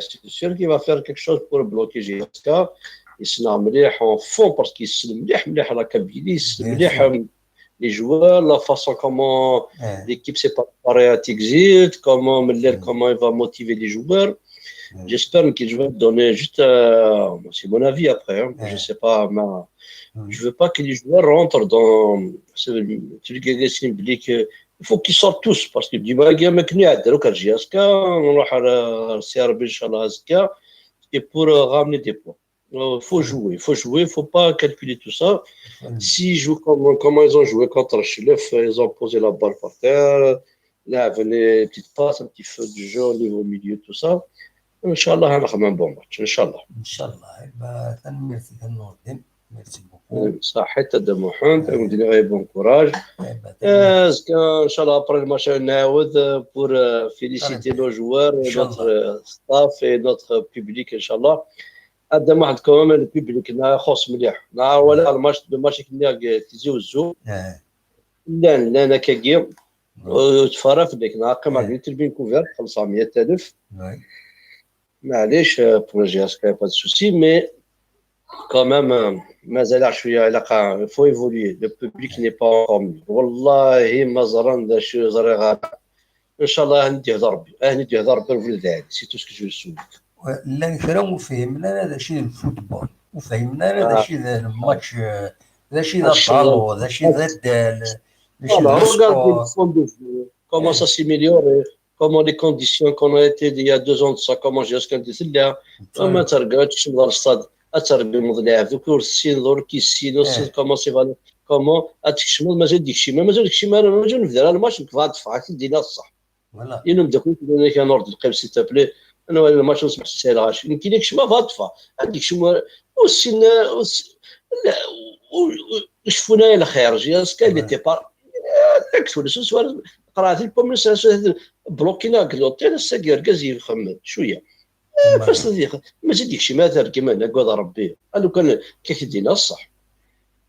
c'est sûr qu'il va faire quelque chose pour bloquer GSK il se مليح en fond parce qu'il se مليح على كابيلي مليح les joueurs la façon comment l'équipe s'est préparée à Texit comment il va motiver les joueurs. J'espère que je vais te donner juste, c'est mon avis après, hein, je sais pas, mais je veux pas que les joueurs rentrent dans celui qui est symbolique. Il faut qu'ils sortent tous parce que du bagage مكني عدلوا كالجياسكا نروح على CRB إن شاء الله هزكا et pour ramener des points. Il faut pas calculer tout ça. S'ils jouent comment ils ont joué contre Chilef, ils ont posé la balle par terre, là venait une petite passe, un petit feu du jeu au niveau milieu, tout ça. Inch'Allah, on a un bon match. Inch'Allah. Merci beaucoup. صحيت الدموحون ندير bon courage. Inch'Allah après le match نعاود pour féliciter nos joueurs, notre staff et notre public Inch'Allah. قدم واحد كمان البيبليك خاص مليح ولا الماتش كنا تزوزو لا انا كاكيم وتفرف ديك ناقم على التربين كوفير 500,000 معليش بروجي اسكا با سوسي مي كمان مازال شويه علاقه فو ايفولي لو بوبليك ني با والله ما زران دا شي زريغه ان شاء الله ندي هضر ربي ندي هضر ربي الولد هادي سي تو سكو جو سويت لا نفهم وفهمنا هذا شيء الفوتبول وفهمنا هذا شيء الماتش هذا شيء الطالو هذا شيء الدال comment ça s'améliorer comment les conditions qu'on a été il y a 2 ans de ça comment j'ai اسكنت لا ما ترقدش من الصاد اتربي مضلاعب كرسي دور كيسينو comment c'est va comment اتكشمل مازال ديك الشيء مازال ديك الشيء ما جا نبدا الماتش نكفى دفعت دينا الصح فوالا ينم داك كان نورد القيم سي تابلي انا الماتش نسمع سي غاش يمكن لك شما فاطفه عندك شما والسن لا وشفونا الى خارج اسكا اللي تيبار داك ولا سوار قرات البومس بلوكينا كلوتيل السكير كازي يخمم شويه فاش ديك ما زيدك شي ما تركي ما نقول ربي قالوا كان كيف دينا الصح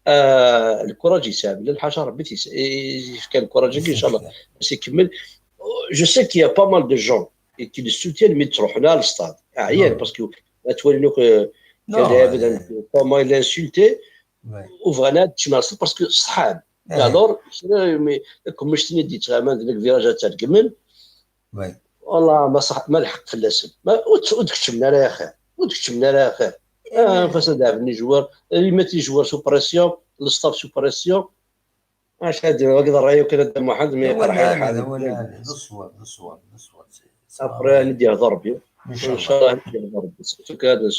الكره يساب الحاجه ربي كان الكره ان شاء الله بس يكمل جو سي كي با مال دو جون et qui le soutiennent mais تروح لها للستاد عيان باسكو تولي نوك كان كومون il insulté وفغانا تشناصل باسكو صحاب الور كون مشتني ديت غامان ديك الفيراجات تاع الكمل والله ما صح ما لحق في اللسن ودكتشمنا راه يا اخي ودكتشمنا راه يا اخي فساد عبني جوار اللي ماتي جوار سو بريسيون الستاف سو بريسيون اش هادي هكذا الراي وكان دا محمد ما يقرا حاجه هذا الصواب ابري ندير ضربي ان شاء الله ندير ضربي سورتو هذا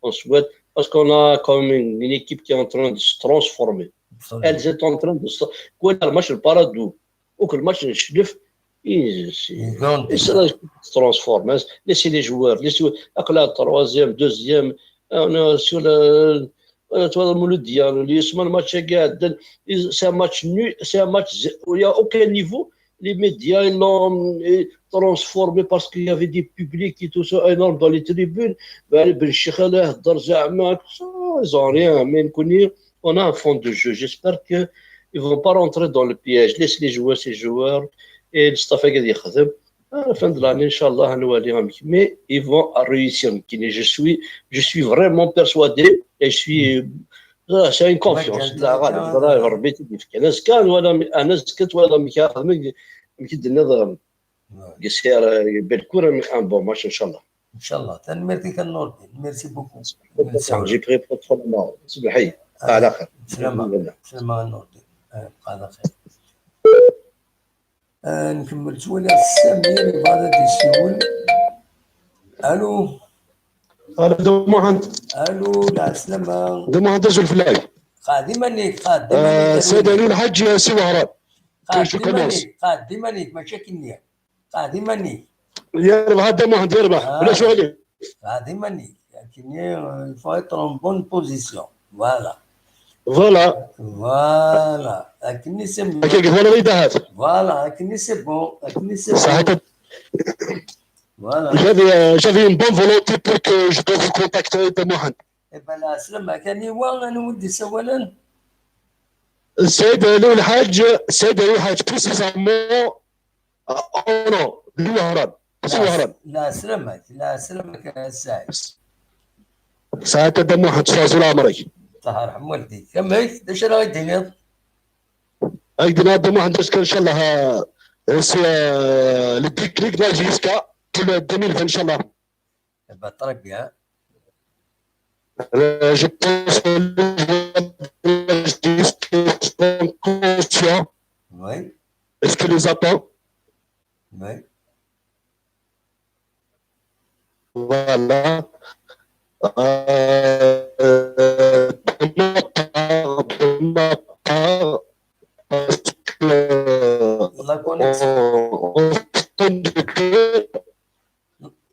on souhaite parce qu'on a comme une équipe qui est en train de se transformer. Elle est en train de se كل الماتش البارادو وكل ماتش نشلف se transforme. Laissez les joueurs, laissez la troisième, deuxième, on est sur le c'est un match nul, c'est un match où il n'y a aucun niveau. Les médias ils l'ont transformé parce qu'il y avait des publics et tout ça énorme dans les tribunes. Ils n'ont rien, mais on a un fond de jeu. J'espère qu'ils ne vont pas rentrer dans le piège. Laissez les joueurs, ces joueurs. Et le staff est يخدم à la fin de l'année inchallah mais ils vont réussir. Je suis vraiment persuadé et je suis c'est une confiance لا غالب ربي تديك انا سكان ولا انا سكت ولا مكي النظام قصير بالكره ان بون ماتش ان شاء الله تنمرتي كنور ميرسي بوكو جي بري بروتوكول صباحي على خير سلامة نور على خير نكمل شويه السمير بعد الشغل الو الو لا سلامة دموعند الفلاي قادمني سيد علي الحاج سي وهران قادمني ماشي كنيا قادمني يربح دموعند يربح ولا شو عليه قادمني كنيا il faut être en bonne position voilà لكني سمي ولا ريدهات فوالا لكني سي بون صحيح Voilà. J'avais une bonne volonté pour que je dois vous contacter de Mohan. Eh ben là, سلام كان يوان انا ودي سوالا السيد علي الحاج بريسيزامون اونو بالوهران لا سلامك يا سعيد ساعة دم واحد تفاصيل عمري الله يرحم والديك كم هيك داش راه يدير هيك دم واحد ان شاء الله سي لو ديكليك ديال جيسكا pour le 2020 Inch'Allah. Très bien. Je pense que les sont conscients. Oui. Est-ce que les attend? Oui. Voilà. De ma part, parce que la connexion.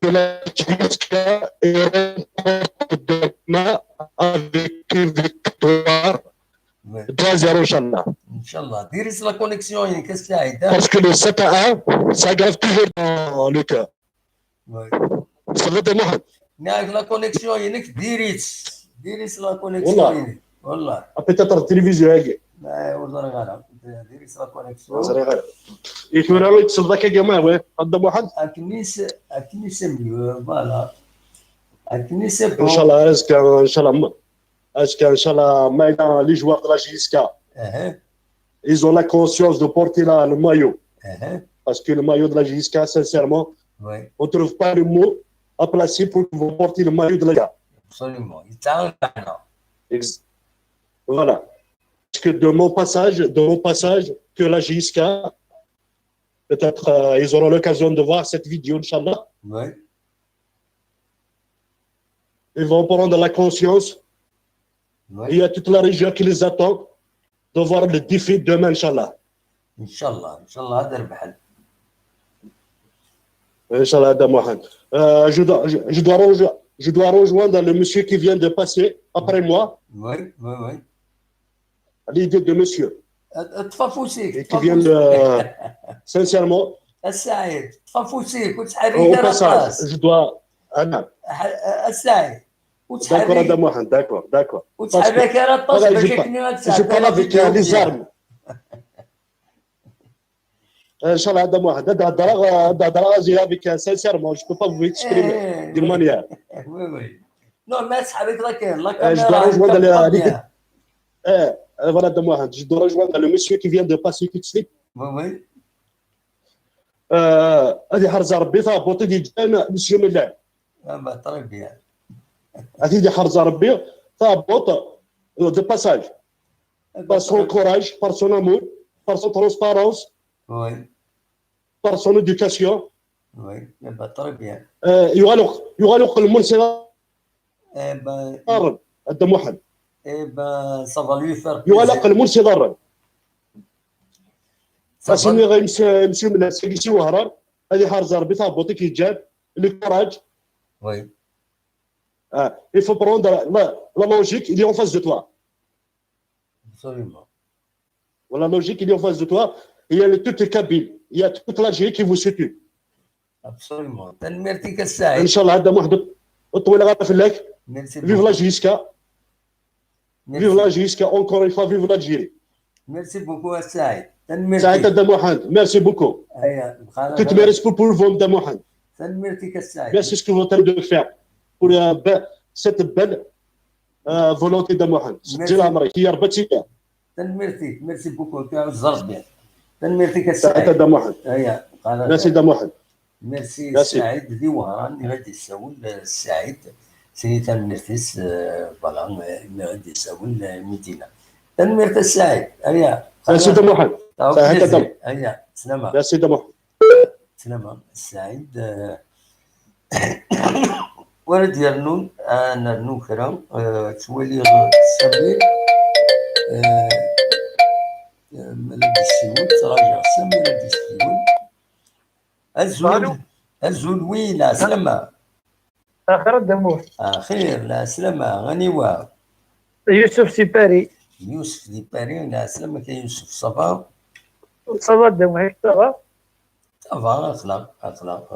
La Jusqu'à et remporte demain avec une victoire 3-0 Inch'Allah. Inch'Allah. Dirige la connexion, qu'est-ce qu'il y a? Parce que le 7-1, ça grave toujours dans le cœur. Oui. صلت محمد. ناك la connexion ينك dirige la connexion. والله. peut-être التلفزيون هاكي. لا وزارة غالب. dirige la connexion. وزارة غالب. يتورا يتصل ذاك يا جماعة وين؟ قدام واحد. الكنيسة فوالا. الكنيسة. إن شاء الله أزكى إن شاء الله أزكى إن شاء الله ما les joueurs de la JSK. Ils ont la conscience de porter le maillot. Parce que le maillot de la JSK, sincèrement, on ne trouve pas le mot à placer pour que vous portiez le maillot de la JSK. Absolument. Voilà. Parce que de mon passage, que la JSK, peut-être ils auront l'occasion de voir cette vidéo, Inch'Allah. Oui. Ils vont prendre la conscience. Oui. Il y a toute la région qui les attend de voir le défi demain, Inch'Allah. Inch'Allah, هذا البحل. Inch'Allah, Adam Mohamed. Je dois rejoindre le monsieur qui vient de passer après moi. Oui. L'idée de monsieur. تفافوسيك. Qui vient sincèrement. السعيد تفافوسيك وتحرك الراس. Je dois. السعيد. D'accord, Adam Mohamed, d'accord. وتحرك الراس باش كنا Je parle avec les armes. Inch'Allah, Adam Mohamed. Avec sincèrement, je ne peux pas vous exprimer d'une manière. Oui. Non, mais avec la Je caméra, dois rejoindre pas l'équipe. bien. Voilà, de moi. Je dois rejoindre le monsieur qui vient de passer tout de suite. Oui, oui. هذه حرزه ربي تهبط ديال مسيو من اللعب. Ah, bah, très bien. هذه حرزه ربي تهبط دو باساج. par son courage, par son amour, par son transparence, Oui, par son éducation. oui. Eh ben, très bien. يغلق المنصرة Eh ben, هذا موحد. ça va lui faire يغلق plaisir. المنصرة. Ça اسمي va- غيمشي من السيكيسي وهران. هذه حرزه ربي تهبط كيتجاب لو كوراج. Oui, Il faut prendre la logique, il est en face de toi. absolument. La logique, il est en face de toi. Il y a toute la cabine, il y a toute l'Algérie qui vous soutient. Absolument. تنميرتك ان السعيد. شاء الله هذا واحد الطويله غاطف لك. Merci Vive la beaucoup. JSK. Vive la JSK. Encore une fois, vive l'Algérie. Merci beaucoup السعيد. سعيد تنميرتك. هذا محمد. Merci beaucoup. هيا Que tu mérites pour le vent de Mohamed. تنميرتك السعيد. Merci ce que vous êtes en train de faire pour cette belle volonté de Mohamed. جيل عمرك هي ربتي. تنميرتك. ميرسي بوكو كاع ربي. تنميرتك سعيد السعيد. هذا محمد. هيا Merci de Mohamed. ميرسي Merci. السعيد ذي وهران غادي يساول السعيد سيدي تنميرتيس فوالا غادي يساول المدينه تنميرت السعيد هيا Merci de Mohamed. هيا سلامة Merci de Mohamed. سلامة السعيد ورد يرنون انا نوكرا تولي سمير ملك السيول تراجع سمير السيول الزول وين لا سلامة اخر الدموع خير لا سلامة غنيوة يوسف سيباري يوسف دي باري لا سلامة كاين يوسف صبا صباح الدموع صباح صافا اخلاق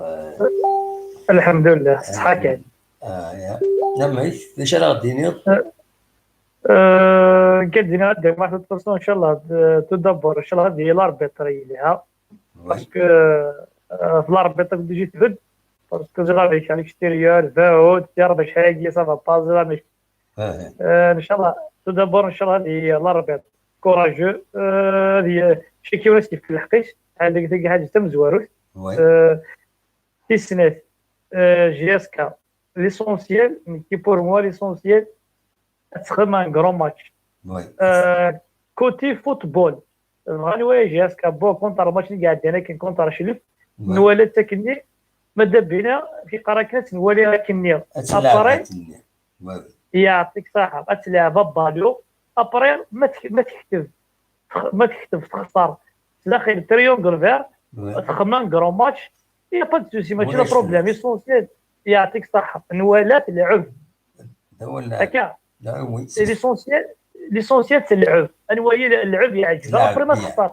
الحمد لله صحة كان يا نعم ايش راه غديني قد نقدم واحد الفرصة ان شاء الله تدبر ان شاء الله هذه الاربيط ليها باسكو في الاربيط بدي جيت تبد باسكو غادي على اكستيريور فاود تيار باش هاكي صافا بازلا مش ان شاء الله تدبر ان شاء الله هذه الاربيط كوراجو هذه شي كيما في الحقيقة هذيك ديك حاجة تم زواروت تيسنات جي اس كا ليسونسيال كي بور موا ليسونسيال تخدم ان كرون ماتش كوتي فوتبول غنوايا جي اس كا بو كونتر ماتش اللي قاعد انا كان كونتر شلف نوالا تاكني مادا بينا في قراكنات نوالي راكني ابري يعطيك صحه اتلعب بالو ابري ما تكتب تخسر داخل تريونغل فير تخمم كرون ماتش يا با دو سوسي ماشي لا بروبليم ايسونسيال يعطيك الصحه نوالات العب هكا لا وي ليسونسيال تلعب انوايا اللعب يعجبها ابري ما تخسر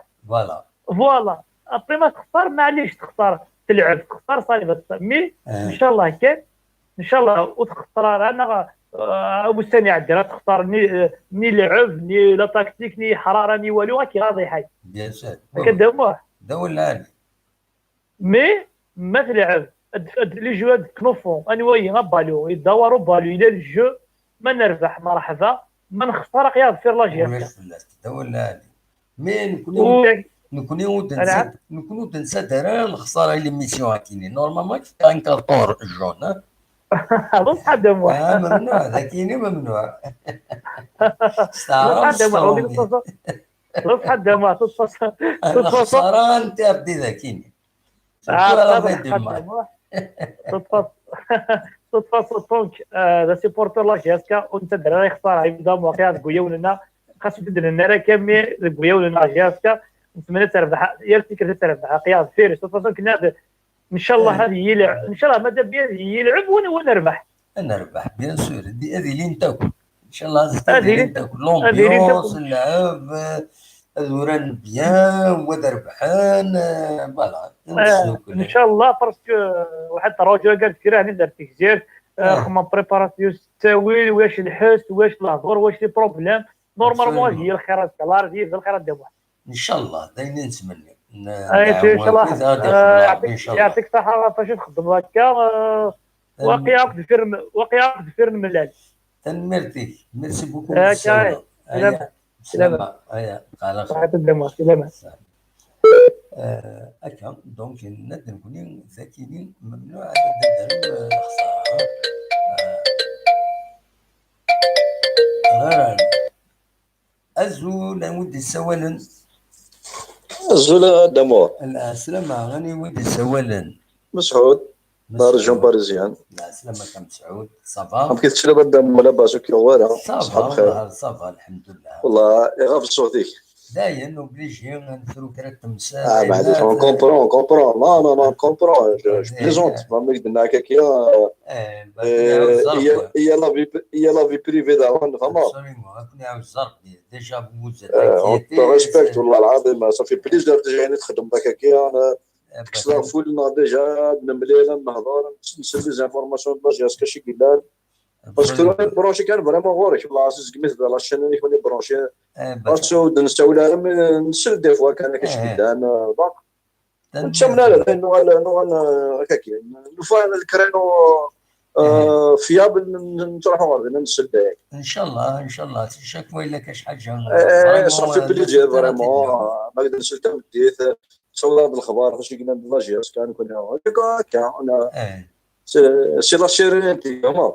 فوالا ابري ما تخسر معليش تخسر تلعب تخسر صافي مي ان شاء الله كان ان شاء الله وتخسر انا مستني عندنا تختار ني لعب ني لا تاكتيك ني حراره ني والو راكي راضي حي بيان سور كدوموه دولة مي ما تلعب لي جواد كنوفون انواي غبالو يدوروا بالو الى الجو ما نربح مرحبا ما نخسر يغفر الله جيرك دولة مي نكونوا تنسى درا الخساره اللي ميسيون كاينين نورمالمون كاين كارطور جون بصح دموع ممنوع هذا كاين ممنوع بصح دموع الخساره انت بدي كاين صدفه ذا سيبورتور لا جاسكا وانت دراري خساره يبدا موقع تقويا لنا خاصو تدير لنا راه كامل تقويا لنا جاسكا نتمنى تربح يا الفكره تربح قياس فيري صدفه كنا ان شاء الله هذه يلعب ان شاء الله ماذا بيا يلعب ونربح نربح بيان سور هذه اللي نتاكل ان شاء الله هذه اللي نتاكل لومبيونس اللعب الوران بيان ودربحان فوالا ان شاء الله باسكو واحد الراجل قال لك راه ندير تكزير خما بريباراسيون تاويل واش الحس واش الهضور واش لي بروبليم نورمالمون هي الخيرات كلار ديال الخيرات دابا ان شاء الله دايما نتمنى ان شاء الله يعطيك الصحه فاش تخدم هكا واقعك دفير ملال. ميرسي بوكو. سلامة. على خير. سلامة. أكا دونك نقدر نكون ذكيين ممنوع على الخسارة. غير الزول ودي سوالن. الزول دامور. السلامة غني ودي سوالن. مسعود. دار ريجيون باريزيان. السلامة كم مسعود. صافا. كي تشرب الدم ولا باسو كي والو. صافا الحمد لله. والله يغاف صوتك. داين اوبليجي نثرو كرا تمسا. معليش اون كومبرون لا كومبرون جو بليزونت فهمك درنا هكاكيا. هي لا في بريفي داون فهمت. كنا عاود الزرب ديجا بوزات. اون ريسبكت والله العظيم صافي بليزير تجيني تخدم هكاكيا. كسلا فولنا ديجا بنملينا نهضر نسل لي زانفورماسيون باش كاشي كيدار باسكو برونشي كان فريمون غوري والله عزيز كميت لا شين اللي كوني برونشي راسو نستولى نسل دي فوا كان كاشي كيدار دونك نتشمنا لا نو هكاكي نوفا الكرينو فيابل نروحوا غادي نسل داك ان شاء الله شكوى الا كاش حاجه صافي بليزير فريمون ما نقدر نسل حتى مديت صور بالخبر فاش قلنا لاجياس كان كنا هكا انا سي لا سيرينتي هما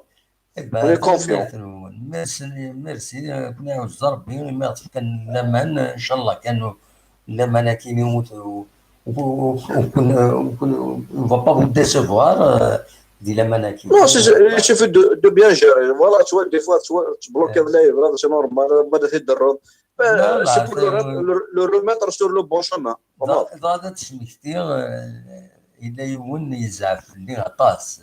انا كونفيون ميرسي كنا عاود ربي ما كان لمن ان شاء الله كانوا لمن كاين يموتوا وكن فا با ديسيفوار دي لمن كاين نو سي في دو بيان جيري فوالا تو دي فوا تبلوكي اللايف هذا سي نورمال بدا تدرب سي بور لو روميتر سور لو بون شومان هذا تسميتي الا يون يزعف اللي عطاس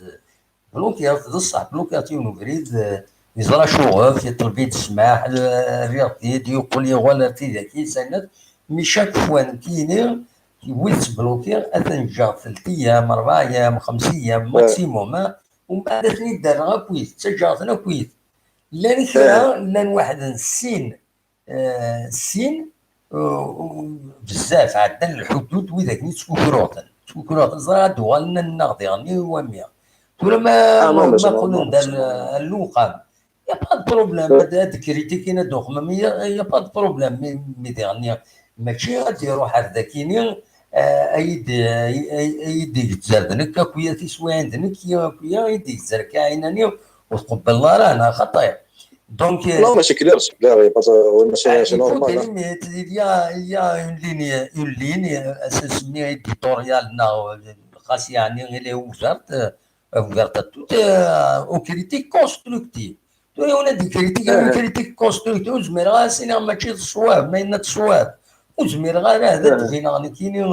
بلوكي في الصح بلوكاتيون بريد يزرع شوغف يطلب يسمح الرياضي يقول لي ولا تيداكي سند مي شاك فوان كاينين ويت بلوكي اثنجا 3 ايام 4 ايام 5 ايام ماكسيموم ومن بعد ثاني دار غا كويت تجارتنا كويت لان كرا لان واحد السين بزاف عندنا الحدود وذاك تسكروطن زرا دوالنا النغض يعني وميا تقول ما قلنا ندير اللوقام يا با دو بروبليم هاد كريتيكينا دوخ يا با دو بروبليم مي ديرنيير ماشي غادي يروح هذا كاينين ايدي تزردنك كويا تسوى عندك كويا ايدي تزرك عيناني وتقبل الله رانا خطير دونك لا ماشي كلير ماشي نورمال يا اون ليني اسميها ايديتوريال خاص يعني اللي ouverte à tout aux critiques constructives. On a des critiques constructives وزميرها سينا ماشي الصواب ما ينا الصواب وزميرها هذا تبينا كاينين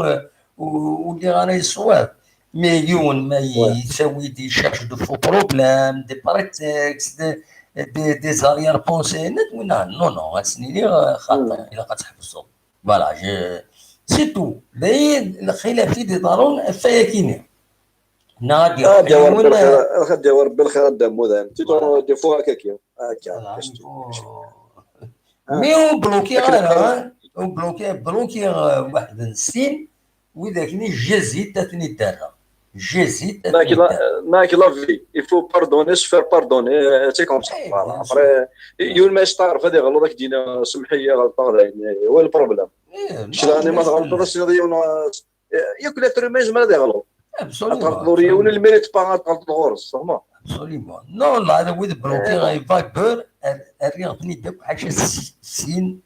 واللي غانا الصواب مليون ما يساوي دي شارج دو فو بروبليم دي بريتكست دي زاريير بونسي نو سنيني خاطر الا غتحبسوا فوالا سي تو باين الخلاف دي ضرون فيا كاينين نادي ديال ربي الخير دامو ذا تيتو دي فوا هكاكيا مي هو بلوكي بلوكي واحد السين وذاك جازيت تاتني دارها جازيت ناكي لا في يفو باردوني سفير باردوني سي كوم سا فوالا ابري يون ما يستعرف هذه غلطك دينا سمحيه غلطه يعني هو البروبليم شلاني ما غلطوا بس ياكل الترميز ما يغلط ضروري ولا الميريت با غلط الغرس فهمت ابسوليومون نو لا هذا ويد بلوكي غاي فاكور الرياضني داك حاجه سين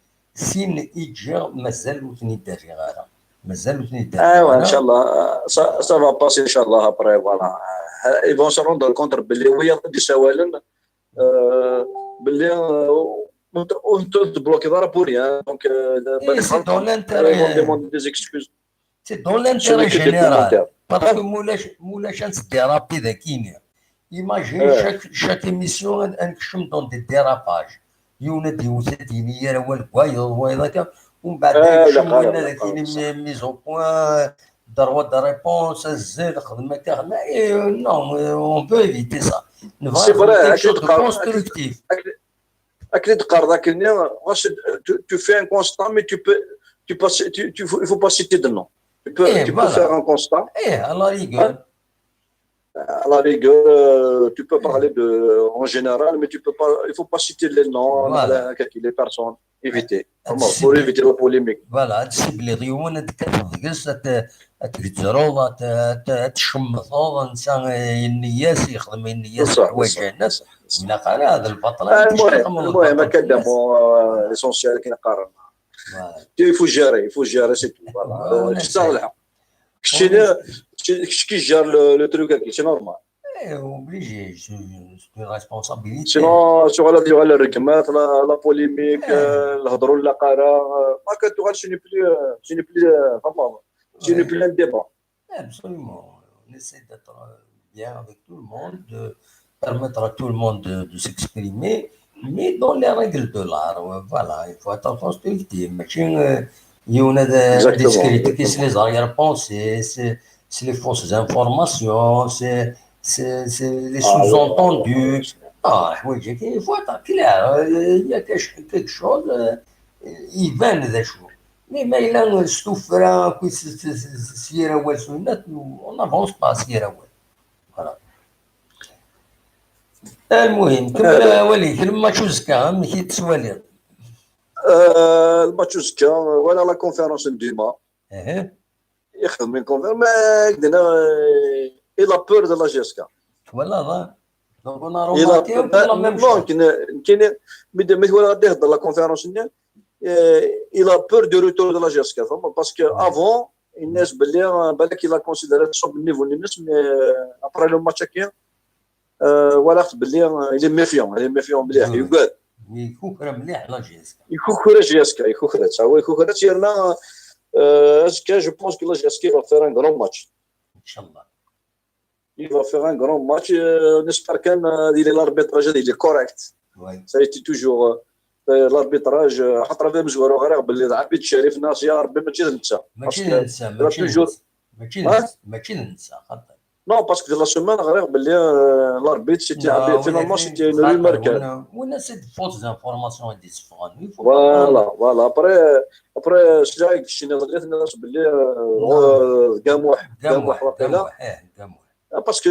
يجي مازال وثني داري غير مازال وثني داري ايوا ان شاء الله سافا باسي ان شاء الله ابري فوالا ايفون سو روندر كونتر باللي وهي دي سوالن باللي وانت تبلوكي ضرا بوريان دونك سي دون لانتيري سي دون لانتيري جينيرال باسكو مولاش نسديرابي ذا كاين ايماجين شاك ايميسيون نكشم دون دي ديراباج يونا ديوثا دينيه راه هو الكوايض هكا ومن بعد نكشم لنا كاين ميزون بوان دروا دا ريبونس الزيد خدمه كخدمه نو اون بو ايفيتي سا سي فري كونستركتيف اكيد تقار ذاك النيا واش تو في ان كونستان مي tu il faut pas citer de nom tu peux faire un constat à la rigueur À la rigueur, tu peux parler en général, mais il ne faut pas citer les noms, voilà. les personnes. Éviter. Pour éviter la polémique. Voilà, تسبليغيون كتضقس تهجروا تشمطوا الانسان النياس يخدم النياس حوايج الناس من قال هذا البطل المهم كدامو ليسونسيال كاين قارن il faut gérer c'est tout voilà تصالح كي جار لو تروك هكا سي نورمال obligé c'est une responsabilité sinon غادي على الركمات لا بوليميك الهضروا لا قرا ما كتوغال شي ني بلي ان ديبا absolument on essaie d'être bien avec tout le monde de permettre à tout le monde de s'exprimer mais dans les règles de l'art voilà il faut être constructif ماشي يونا discréditer les arrière-pensées c'est les fausses informations c'est les sous-entendus il faut être clair il y a quelque chose يبان ذا شو mais إلا استفرا كي سير أول سنة on n'avance pas سير أول voilà المهم كمل وليد الماتش زكا مشيت تسوالي الماتش زكا ولا لا كونفيرونس ديما يخدم من كونفيرونس ما قدنا إلا بور دو لا جيسكا ولا دونك انا روماركي ولا ميم شوز كاين ملي غادي يهضر لا كونفيرونس il a peur du retour de la GSK parce que avant الناس بالك il a considéré تصب النيفو الناس après le match كاين ولا باللي il est méfiant مليح يقعد يكوكر مليح لا GSK يكوكر هو يكوكر تيرنا اسكا جو بونس كو لا GSK va faire un grand match ان شاء الله il va faire un grand match نسبر كان l'arbitrage il est correct ça a été toujours الاربيتراج حط راه مزوار غير باللي عبيد الشريف ناس يا ربي ما تنسى ماشي ننسى خاطر نو باسكو لا سيمين غير باللي الاربيت سيتي عبيد فينالمون سيتي اون ريمارك ولا سيت فوز انفورماسيون دي سفان فوالا ابري سلايك شي نظريات الناس باللي قاموح واقيلا parce que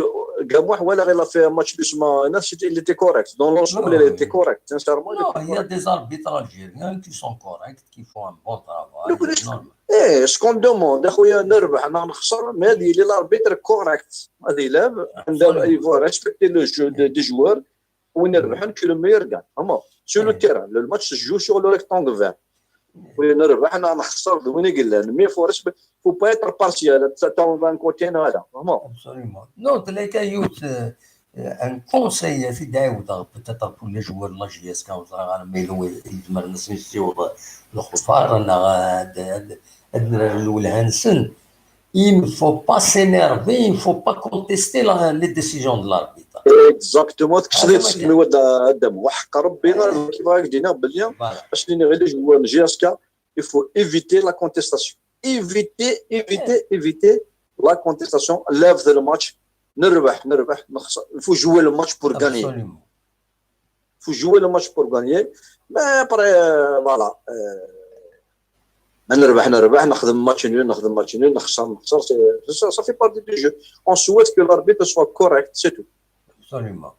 Gamouh ولا غير في ماتش باسمه الناس اللي تي كوريكت دون لونسومبل اللي تي كوريكت سانسيرمون il y a des arbitres algériens qui sont corrects qui font un bon travail ايه سكون دوموند اخويا نربح انا نخسر ما هذه اللي الاربيتر كوريكت هذه لاعب عنده يفو ريسبكتي لو جو دي جوار وين نربح كي لو ميور كاع اما سو لو تيران لو ماتش جو سور لو ريكتونغ فان وين نربح انا نخسر وين يقول مي فو ريسبكت faut pas être partiel تاع d'un côté هذا absolument non تلاقي يوت ان كونساي في داود peut-être pour les joueurs de la GSK وصراحه ما هو يجمر الناس يسيو الخفار انا الدراري الولهانسن il ne faut pas s'énerver il ne faut pas contester les décisions de l'arbitre exactement كشري تسميو هذا وحق ربنا كيف قلنا باللي باش اللي غير جوار GSK il faut éviter la contestation éviter la contestation lève le match نربح نخسر il faut jouer le match pour gagner il faut jouer le match pour gagner mais après voilà نربح نخدم ماتش نول نخسر ça fait partie du jeu on souhaite que l'arbitre soit correct c'est tout absolument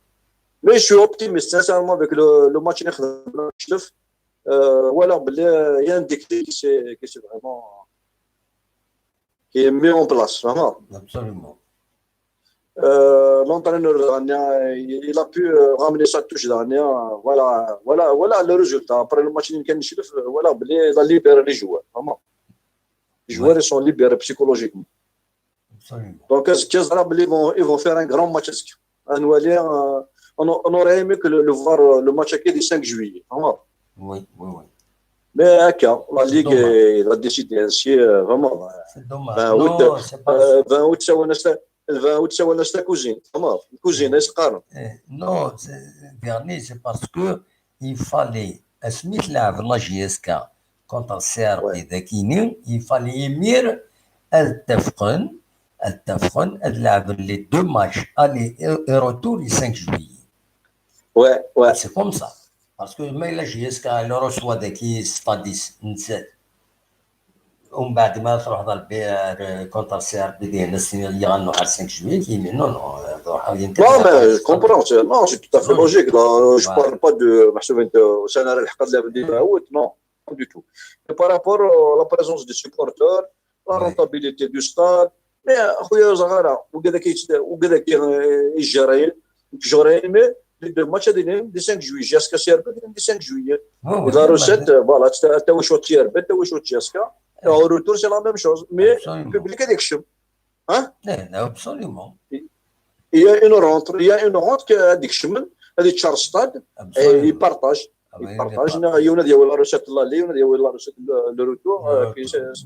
mais je suis optimiste sincèrement avec le match نخدم نشوف voilà باللي y a un déclic qui c'est vraiment qui est mis en place, vraiment. Absolument. L'entraîneur, il a pu ramener sa touche dernière. Voilà le résultat. Après le match, voilà, il a libéré les joueurs, vraiment. Les joueurs ils sont libérés psychologiquement. Absolument. Donc, ils vont faire un grand match. On aurait aimé que voir le match du 5 juillet, vraiment. Oui. Mais la Ligue a décidé ainsi, vraiment. C'est dommage. 20 août, ça va être cousine. Vraiment, cousine, est-ce que non, dernier, c'est parce que il fallait, Smith l'a la GSK contre Serbe et Dakini, il fallait émir التفقن les deux matchs, aller et retour le 5 juillet. Ouais. C'est comme ça. Parce que mais la GSK elle reçoit des qui stadis ومن بعد ما تروح ضرب كونتر سي ار بي دي الناس اللي غنوا على 5 جويي كاين نو نو يمكن Non, mais je comprends. Non, c'est tout à fait logique. Là, je ne parle pas de. Non, pas du tout. Et par rapport à la présence des supporters, la rentabilité du stade, mais خويا زغاره وكذا يجري mais les deux matchs du 5 juillet jusqu'à du 5 juillet. Et la recette, voilà, tu as choisi Herbet, tu as choisi Jessica. Et au retour, c'est la même chose. Mais le public est d'extrême. Hein? Absolument. Il y a une rentre qui est d'extrême. Elle est Charles Stade. Et ils partagent. Ils partagent. Il y a la recette là, il y a la recette le retour.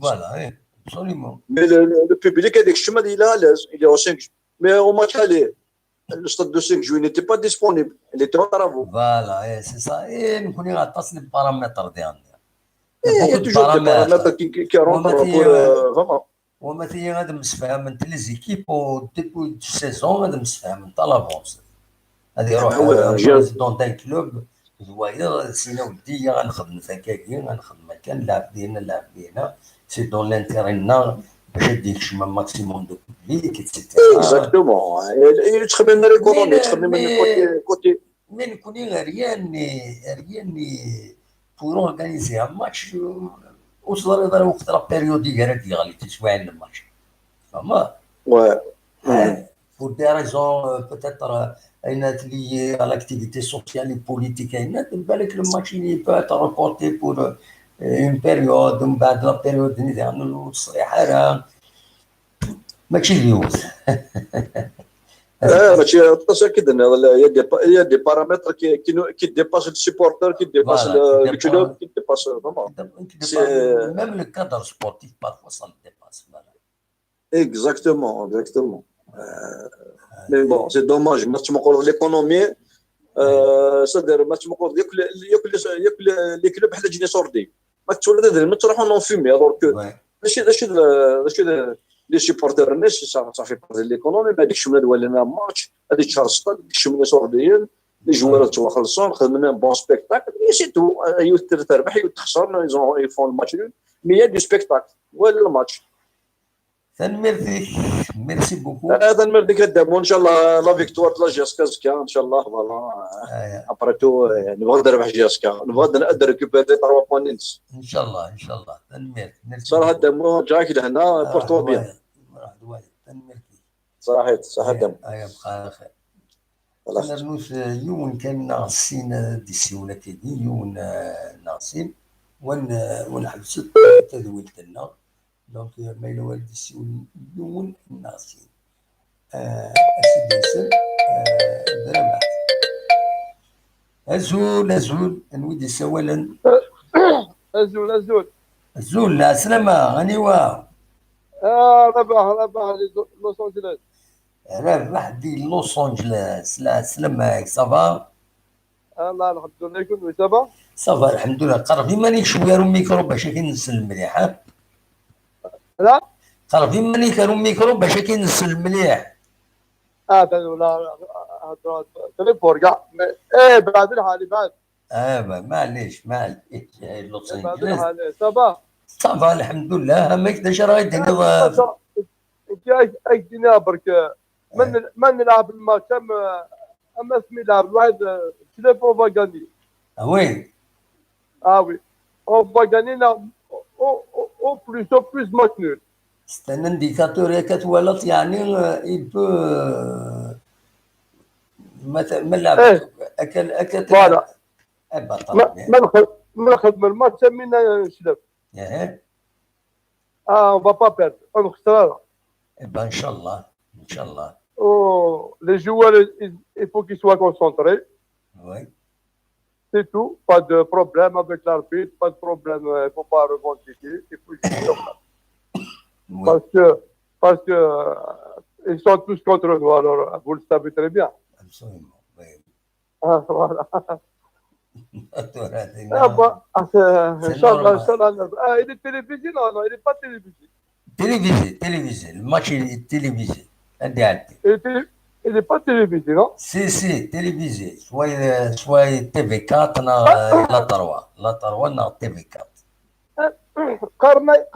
Voilà, absolument. Mais le public est d'extrême, il est à l'aise. Il est au 5 juillet. Mais au match aller. Le stade de 5 juillet n'était pas disponible. Il était en travaux. Voilà, c'est ça. Et nous connaissons tous les paramètres ديالنا. Il y a toujours des paramètres qui rentrent pour vraiment. ومثلا هذا مسفهم انت لي زيكيب او ديبو دو سيزون هذا مسفهم انت لافونس هذه يروح بريزيدون تاع كلوب زواير سينا ودي غنخدم ذكاكي غنخدم كان نلعب بينا سي دون لانتيرينا باش يديك شما ماكسيموم دو بوبليك اكسيتيرا اكزاكتومون تخمم ليكونومي تخمم كوتي مي نكوني ريان بور اورغانيزي ان ماتش وصل هذا الوقت لا بيريود هذيك غالي تسوى عندنا الماتش فما pour des raisons peut-être liées à l'activité sociale et politique بالك le match il peut être reporté pour une période ومن بعد لا بيريود نتاعنا الصراحه ماشي اليوم ماشي متاكد ان il y a des paramètres qui dépassent le supporter qui dépassent le club qui dépassent vraiment même le cadre sportif parfois ça le dépasse voilà. exactement mais bon c'est dommage ما تمقول l'économie c'est-à-dire ما تمقول ياكل les clubs حتى تجيني صوردي ما تولد ما تروحوا نون فيمي alors que ماشي لي سيبورتير الناس صافي بارتي ليكونومي ما هذيك الشمله ولينا ماتش هذيك شهر 6 هذيك الشمله سورديين لي جوار توا خلصون خدمنا بون سبيكتاكل مي سي تو يوتر تربح يتخسر يفون الماتش مي يا دي سبيكتاكل ولا الماتش ميرسي بوكو هذا نمرضي كدابو ان شاء الله لا فيكتوار لا جيسكا زكا ان شاء الله فوالا ابري تو نبغى نربح جيسكا نبغى نقدر ريكوبيري 3 بوينتس ان شاء الله ميرسي صراحه دمو جاك لهنا بورتو بيان صراحه دم بقى خير انا نوس يوم كان ناقصين دي سيوله كدي يوم ناقصين ونحبس تدويلت لنا دونك ما الى والد السيول يوم ناقصين اسيدي ياسر درا ازول نودي سوالا ازول لا سلامة غنيوا ربح لوس انجلوس ربح دي لوس انجلوس لا سلامة صافا الله الحمد لله يكون صافا صافا الحمد لله قربي ماني شويه الميكرو باش كنسل مليح لا قربي ماني كانوا الميكرو باش كنسل مليح ولا تليفون كاع بعد الحالي بعد معليش لوس انجلوس صافا الحمد لله ما كداش راه يديني انت ايدينا برك من نلعب الماتش اما اسمي لعب الواحد تليفون فا غاني وي وي اون فا غاني او بلوس ماتش نول c'est un indicateur كتولط يعني il peut ما لعب اكل فوالا ما نخدم الماتش من نشلب on va pas perdre on خسرنا ان شاء الله les joueurs il faut qu'ils soient concentrés oui c'est tout pas de problème avec l'arbitre pas de problème il faut pas revendiquer il faut juste oui. parce que ils sont tous contre nous alors vous le savez très bien absolument oui voilà ان شاء الله il est télévisé non il est pas télévisé télévisé le match est télévisé il n'est pas télévisé non si télévisé soit TV4 na la 3 na TV4 قرنك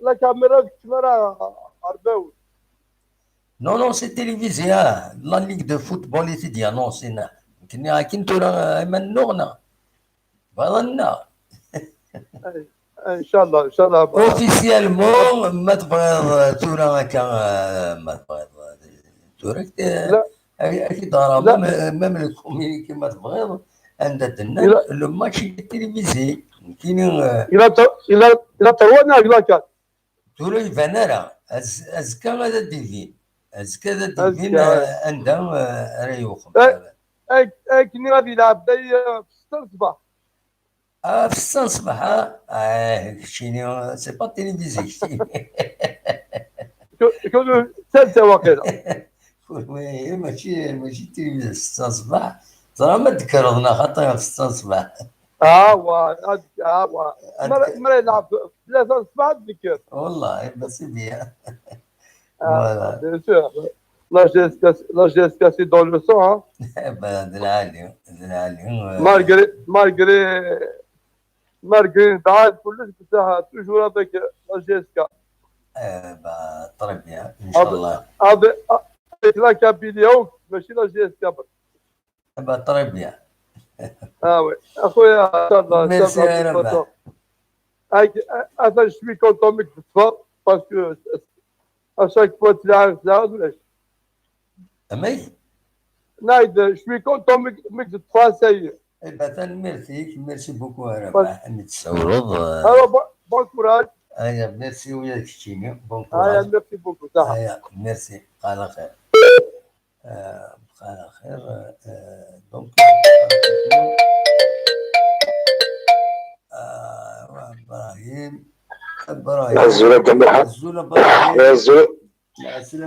لا كاميرا كاميرا ارباوي. Non, c'est télévisé. La Ligue de football était dit annoncé. كنت من نغنى بغضنا ان شاء الله ان شاء الله اوفيسيالمون ما تبغى تورا كان ما تبغى تورا اكيد ميم الكومينيكي ما تبغى عندنا لو ماتش تيليفزي كاين الى ترونا الى كان تورا يفنرا ازكا هذا ديفين ازكا هذا ديفين عندها ريوخ كني غادي يلعب في 6 الصباح. في 6 الصباح شيني سي با تيليفزي كون ثالثه واقيلا. ماشي تيليفزي 6 الصباح ترى ما تذكرنا خاطر في 6 الصباح. مرة يلعب في 3 الصباح تذكر. والله بس بيا. Bien sûr. La GSK c'est dans le sang. Malgré كلش بصح toujours avec la GSK. طيب bien ان شاء الله. avec la Kabylie ماشي la GSK. طيب bien. وي اخويا ان شاء الله. Merci je suis content de te voir parce que à chaque fois تلعب ولا امي نايد شوي كنت ميك فرنسي. مثلا ميرسي بوكو رباح نتسولض. بون كوراج. ميرسي وياك شتيني بون كوراج. ميرسي بوكو صح. ميرسي على خير. على خير دونك ابراهيم الزوله دموحان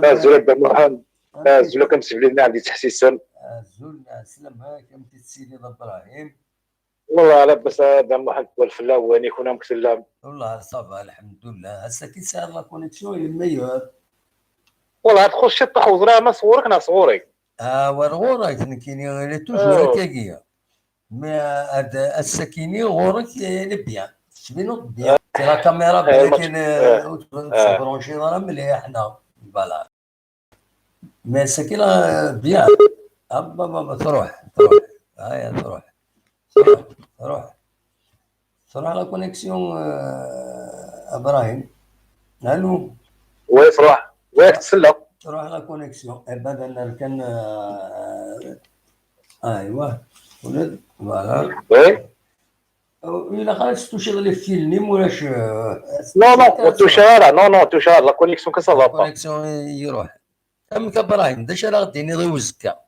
الزوله دموحان الزوله كنمسك لنا عندي تحسيسا الزول سلام كم تسيدي ابراهيم والله لاباس دموحان والفلا واني كنا مكسلام والله صافا الحمد لله هسه كي صار لا كونيكسيون الميور والله تخش تحوز راه ما صورك انا صوري ورغورك كاين توجور كاكيا مي هذا السكيني غورك بيان شبينو بيان لا كاميرا لكن تبرونشي راه مليح حنا فوالا مي السكينه بيان بابا تروح هيا تروح على كونيكسيون ابراهيم الو وي تروح وياك تسلى تروح على كونيكسيون بدل كان ايوا ولد فوالا وي إلا خرجت تشغل الفيلم ولاش نو توشار لا كونيكسيون كصافا لا كونيكسيون يروح أم كبراهيم داش راه غديني غير وزكا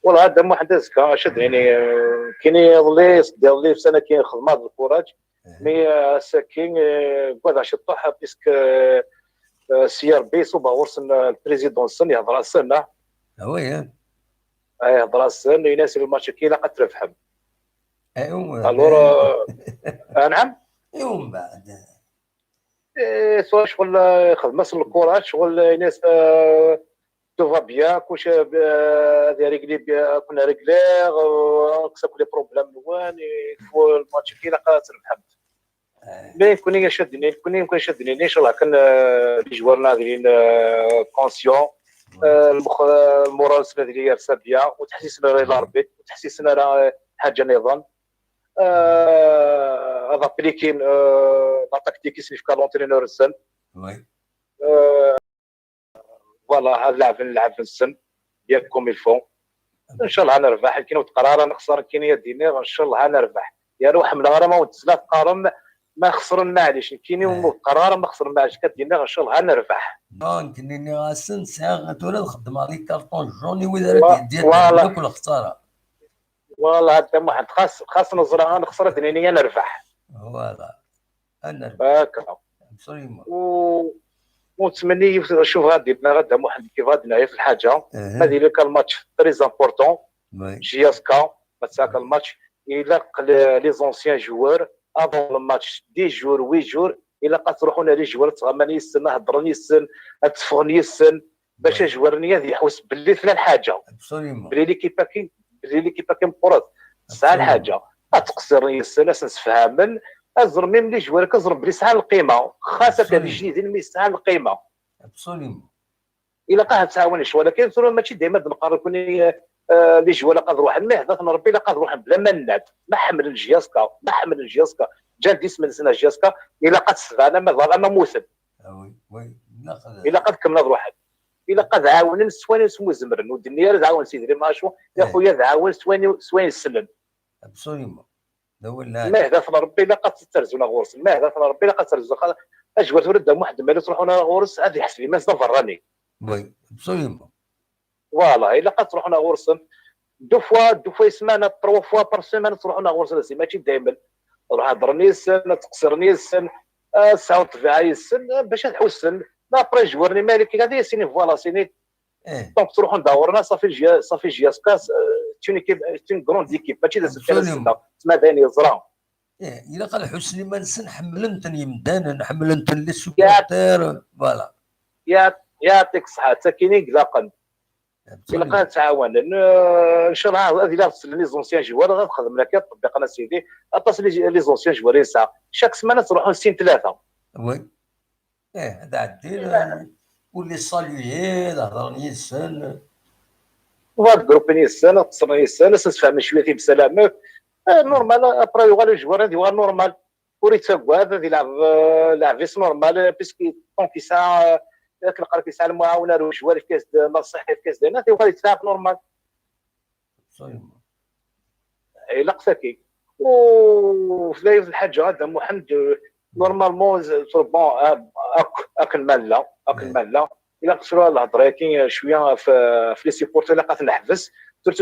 والله هذا ما حدا زكا شد يعني كاين يضلي في سنه كاين خدمه د الكوراج مي ساكين بعد شطح بيسك سي ار بي صوبا ورسن البريزيدون سن يهضر السنه وي يهضر السن يناسب الماتش كي لاقا ترفحم ايوا الور نعم ايوا من بعد سواء شغل خدمه الكوراج شغل ناس توفا بيان كلشي هذه ريكلي كنا ريكلير كسا لي بروبليم نوان فو الماتش كي لاقا تربح مي كوني شادني ان شاء الله كان لي جوارنا دايرين كونسيون المورال سنا ديالي راسها بيان وتحسيسنا للاربيت وتحسيسنا راه حاجه نظام هذا بليكين لا تكتيك سينيفيكا لونترينور السن وي فوالا نلعب في السن ديالكم الفون ان شاء الله غنربح كاين قرار نخسر كاين يديني ان شاء الله غنربح يا روح من غير ما وتزلات قارن ما خسرنا عليش كاين قرار ما خسرنا عليش كدينا ان شاء الله غنربح دونك ني غاسن ساعه تولد خدم عليك كارطون جوني وإذا ديال كل خساره والله هذا واحد خاص نظره نخسر دنيا نربح فوالا انا هكا ونتمنى نشوف غدا واحد كيف غادي في الحاجه هذه اللي كان الماتش تري امبورطون جي اس كا مساك الماتش يلاق لي زونسيان جوار افون الماتش 10 جور 8 جور الا قتروحونا لي جوار تغمني السن هضرني السن تفغني السن باش جوارني هذه يحوس باللي فلا الحاجه بلي ليكيبا كاين بقرات ساعه الحاجه تقصرني السن نسفهمن ازرمي ملي جوار كزرب بلي يسعى القيمه خاصه هاد الجديدين اللي يسعى القيمه ابسوليومون الا قاه تعاونش، ولكن ماشي دائما نقدر يكون لي جواله قاد روح المهدة نربي لا قاد روح بلا مناد ما حمل الجياسكا جا 10 من سنه جياسكا الا قاد سبعنا ما ظل ما موسم وي الا قاد كمل روحك الا قاد عاون سواني اسمو زمرن والدنيا تعاون سيدي ما شو يا خويا تعاون سواني السلم ابسوليومون ما هدف ربي لا قد ترزونا غورس ما هدف ربي لا قد ترزو اجبر ترد واحد ما تروحونا غورس هذه يحسب لي ما فراني وي ابسوليومون فوالا الا قد تروحونا غورس دو فوا سمانه 3 فوا بار سيمانه تروحونا غورس ماشي دائما روح هضرني السن تقصرني السن ساعه طبيعي السن باش تحسن لا بري جورني مالك هذه سيني فوالا سيني دونك تروحوا ندورنا صافي جياسكا تون كروند ديكيب ماشي داز تسمى داني زرا الا قال حسني ما نسن حملنتن يمدان حملنتن لي سوبورتير فوالا يعطيك الصحه حتى كاينين كلاقن الا قال تعاون ان شاء الله هذه لا تصل لي زونسيان جوار غنخدم لك التطبيق انا سيدي اتصل لي زونسيان جوارين ساعه شاك سمانه تروحوا لسين 3 وي هذا عدي ولي صاليي هضرني السن وهاد جروبين السنه تصرني السنه تفهم شويه بسلامه نورمال ابرا يغالو الجوار هذه هو نورمال وريت هذا لعب فيس نورمال بيسكي طونك يسعى كنلقى كيسعى المعاونه الجوار في كاس الصحي في كاس ديالنا تيبغى يتلاعب نورمال الا قساكي وفي لايف الحاجه هذا محمد نورمالمون بون اكل مالا الا قصروا على الهضره كاين شويه في لي سيبورتور اللي قات نحبس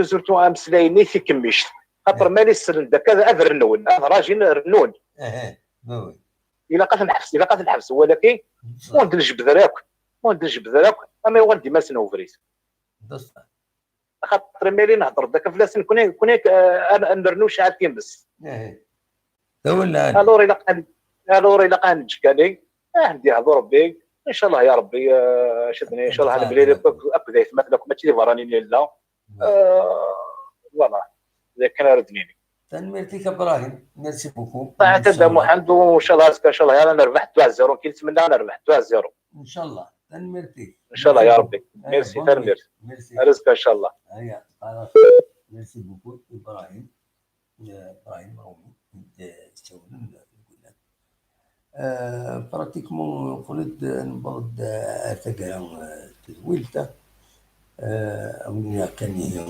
سورتو امس لايني في كميش خاطر مالي السن داك هذا رنون هذا راجل رنون الا قات نحبس ولكن وندرج بذراك اما يغدي ما سنوفريس خاطر مالي نهضر داك فلاس نكون انا نرنو شحال كيمس الور الا قان نجكاني ندي هضر ربي ان شاء الله يا ربي شدني ان شاء الله انا بلي اكدا يتمثلك ماشي فراني لا فوالا اذا كان ردنيني ميرتي ابراهيم ميرسي بوكو هذا محمد وان شاء الله ان شاء الله انا نربح 2-0 كي نتمنى انا نربح 2-0 ان شاء الله ميرتي ان شاء الله يا ربي ميرسي رزقك ان شاء الله هيا خلاص ميرسي بوكو ابراهيم رومي براتيكمون قلت نبرد ثقة تزويلته أولينا كان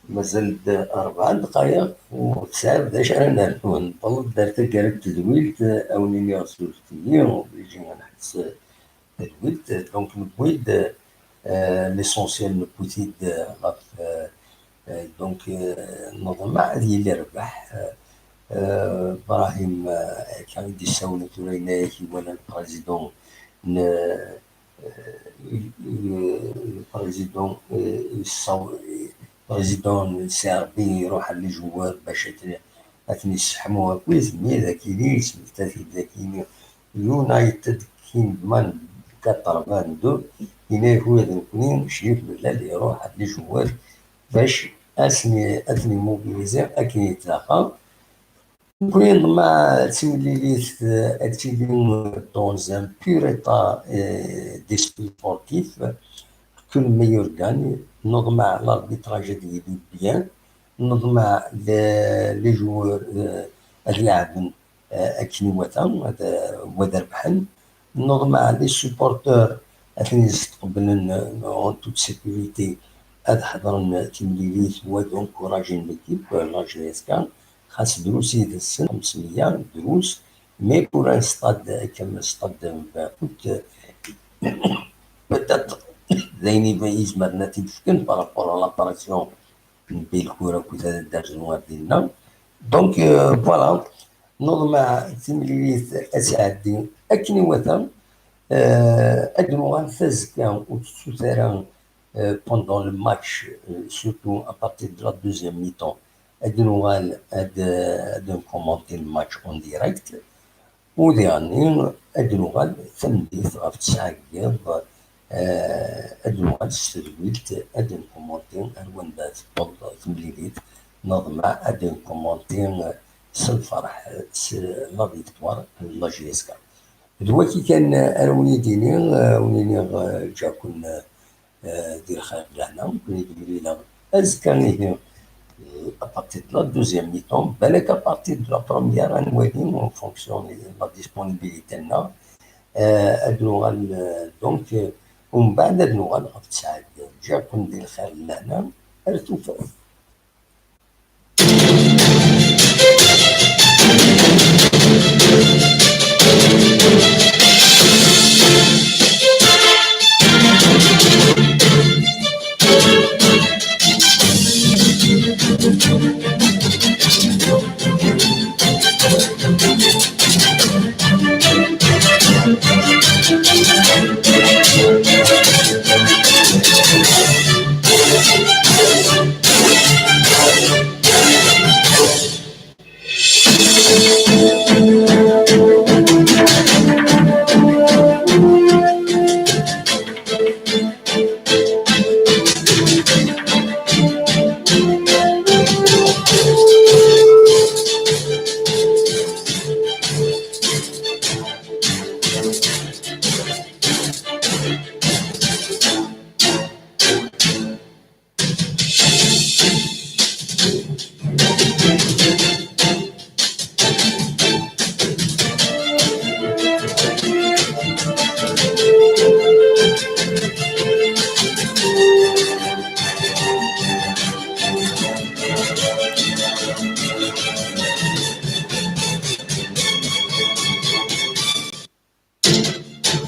مازال 4 دقائق و9 بداش أنا نبرد ثقة تزويلت أولينا سولفتني وبيجي نحس تزويلت دونك نبويد ليسونسيال نبويد غاف دونك نظم هذه اللي ربح ابراهيم كان يدي الساونة توريناك ولا البريزيدون البريزيدون السربي يروح على الجوار باش ثاني يسحموها كويس مي ذاكيني سميتها ذاكيني يونايتد كينغمان 82 هنا هو ذاكني شريف بالله اللي يروح على الجوار باش اثني موبيليزي اكي يتلاقى نكون مع توليت اكتيفيون دون ان بور ايتا ديسبري سبورتيف كل ميور غاني نضمع لاربيتراج ديالي بيان نضمع لي جوور اللاعبين اكني وثام هذا ربحن نضمع لي سوبورتور اثني يستقبلن اون توت سيكوريتي هاد حضرن تمليليت هو دونكوراجين ليكيب لا جيسكا خاص دروس يدسن 500 دروس مي بور ان ستاد كما ستاد كنت بتات زيني بايز مرنا تيفكن بارابور لاباراسيون بين الكورة كذا الدرجة ديالنا دونك فوالا نضمع تمليليت اسعد اكني وثم ادنوان فاز كان وتسوتران pendant le match, surtout à partir de la deuxième mi-temps, Adenoal a commenté le match en direct. Au dernier, Adenoal, samedi, à 9 heures, Adenoal servit, a commenté un Wanda Sport, Tmlilit, Nordma, a commenté الفرح لا فيكتوار لا جيسكا دلوقتي كان انا وليديني جا كنا دير خير لهنا كنا يدير لنا ازكاني ابارتي دو لا دوزيام ميطون بالك ابارتي دو لا بروميير نولي اون فونكسيون لا ديسبونيبيليتي لنا نوغال دونك ومن بعد نوغال غف تساعد جا كون دير خير لهنا ارتو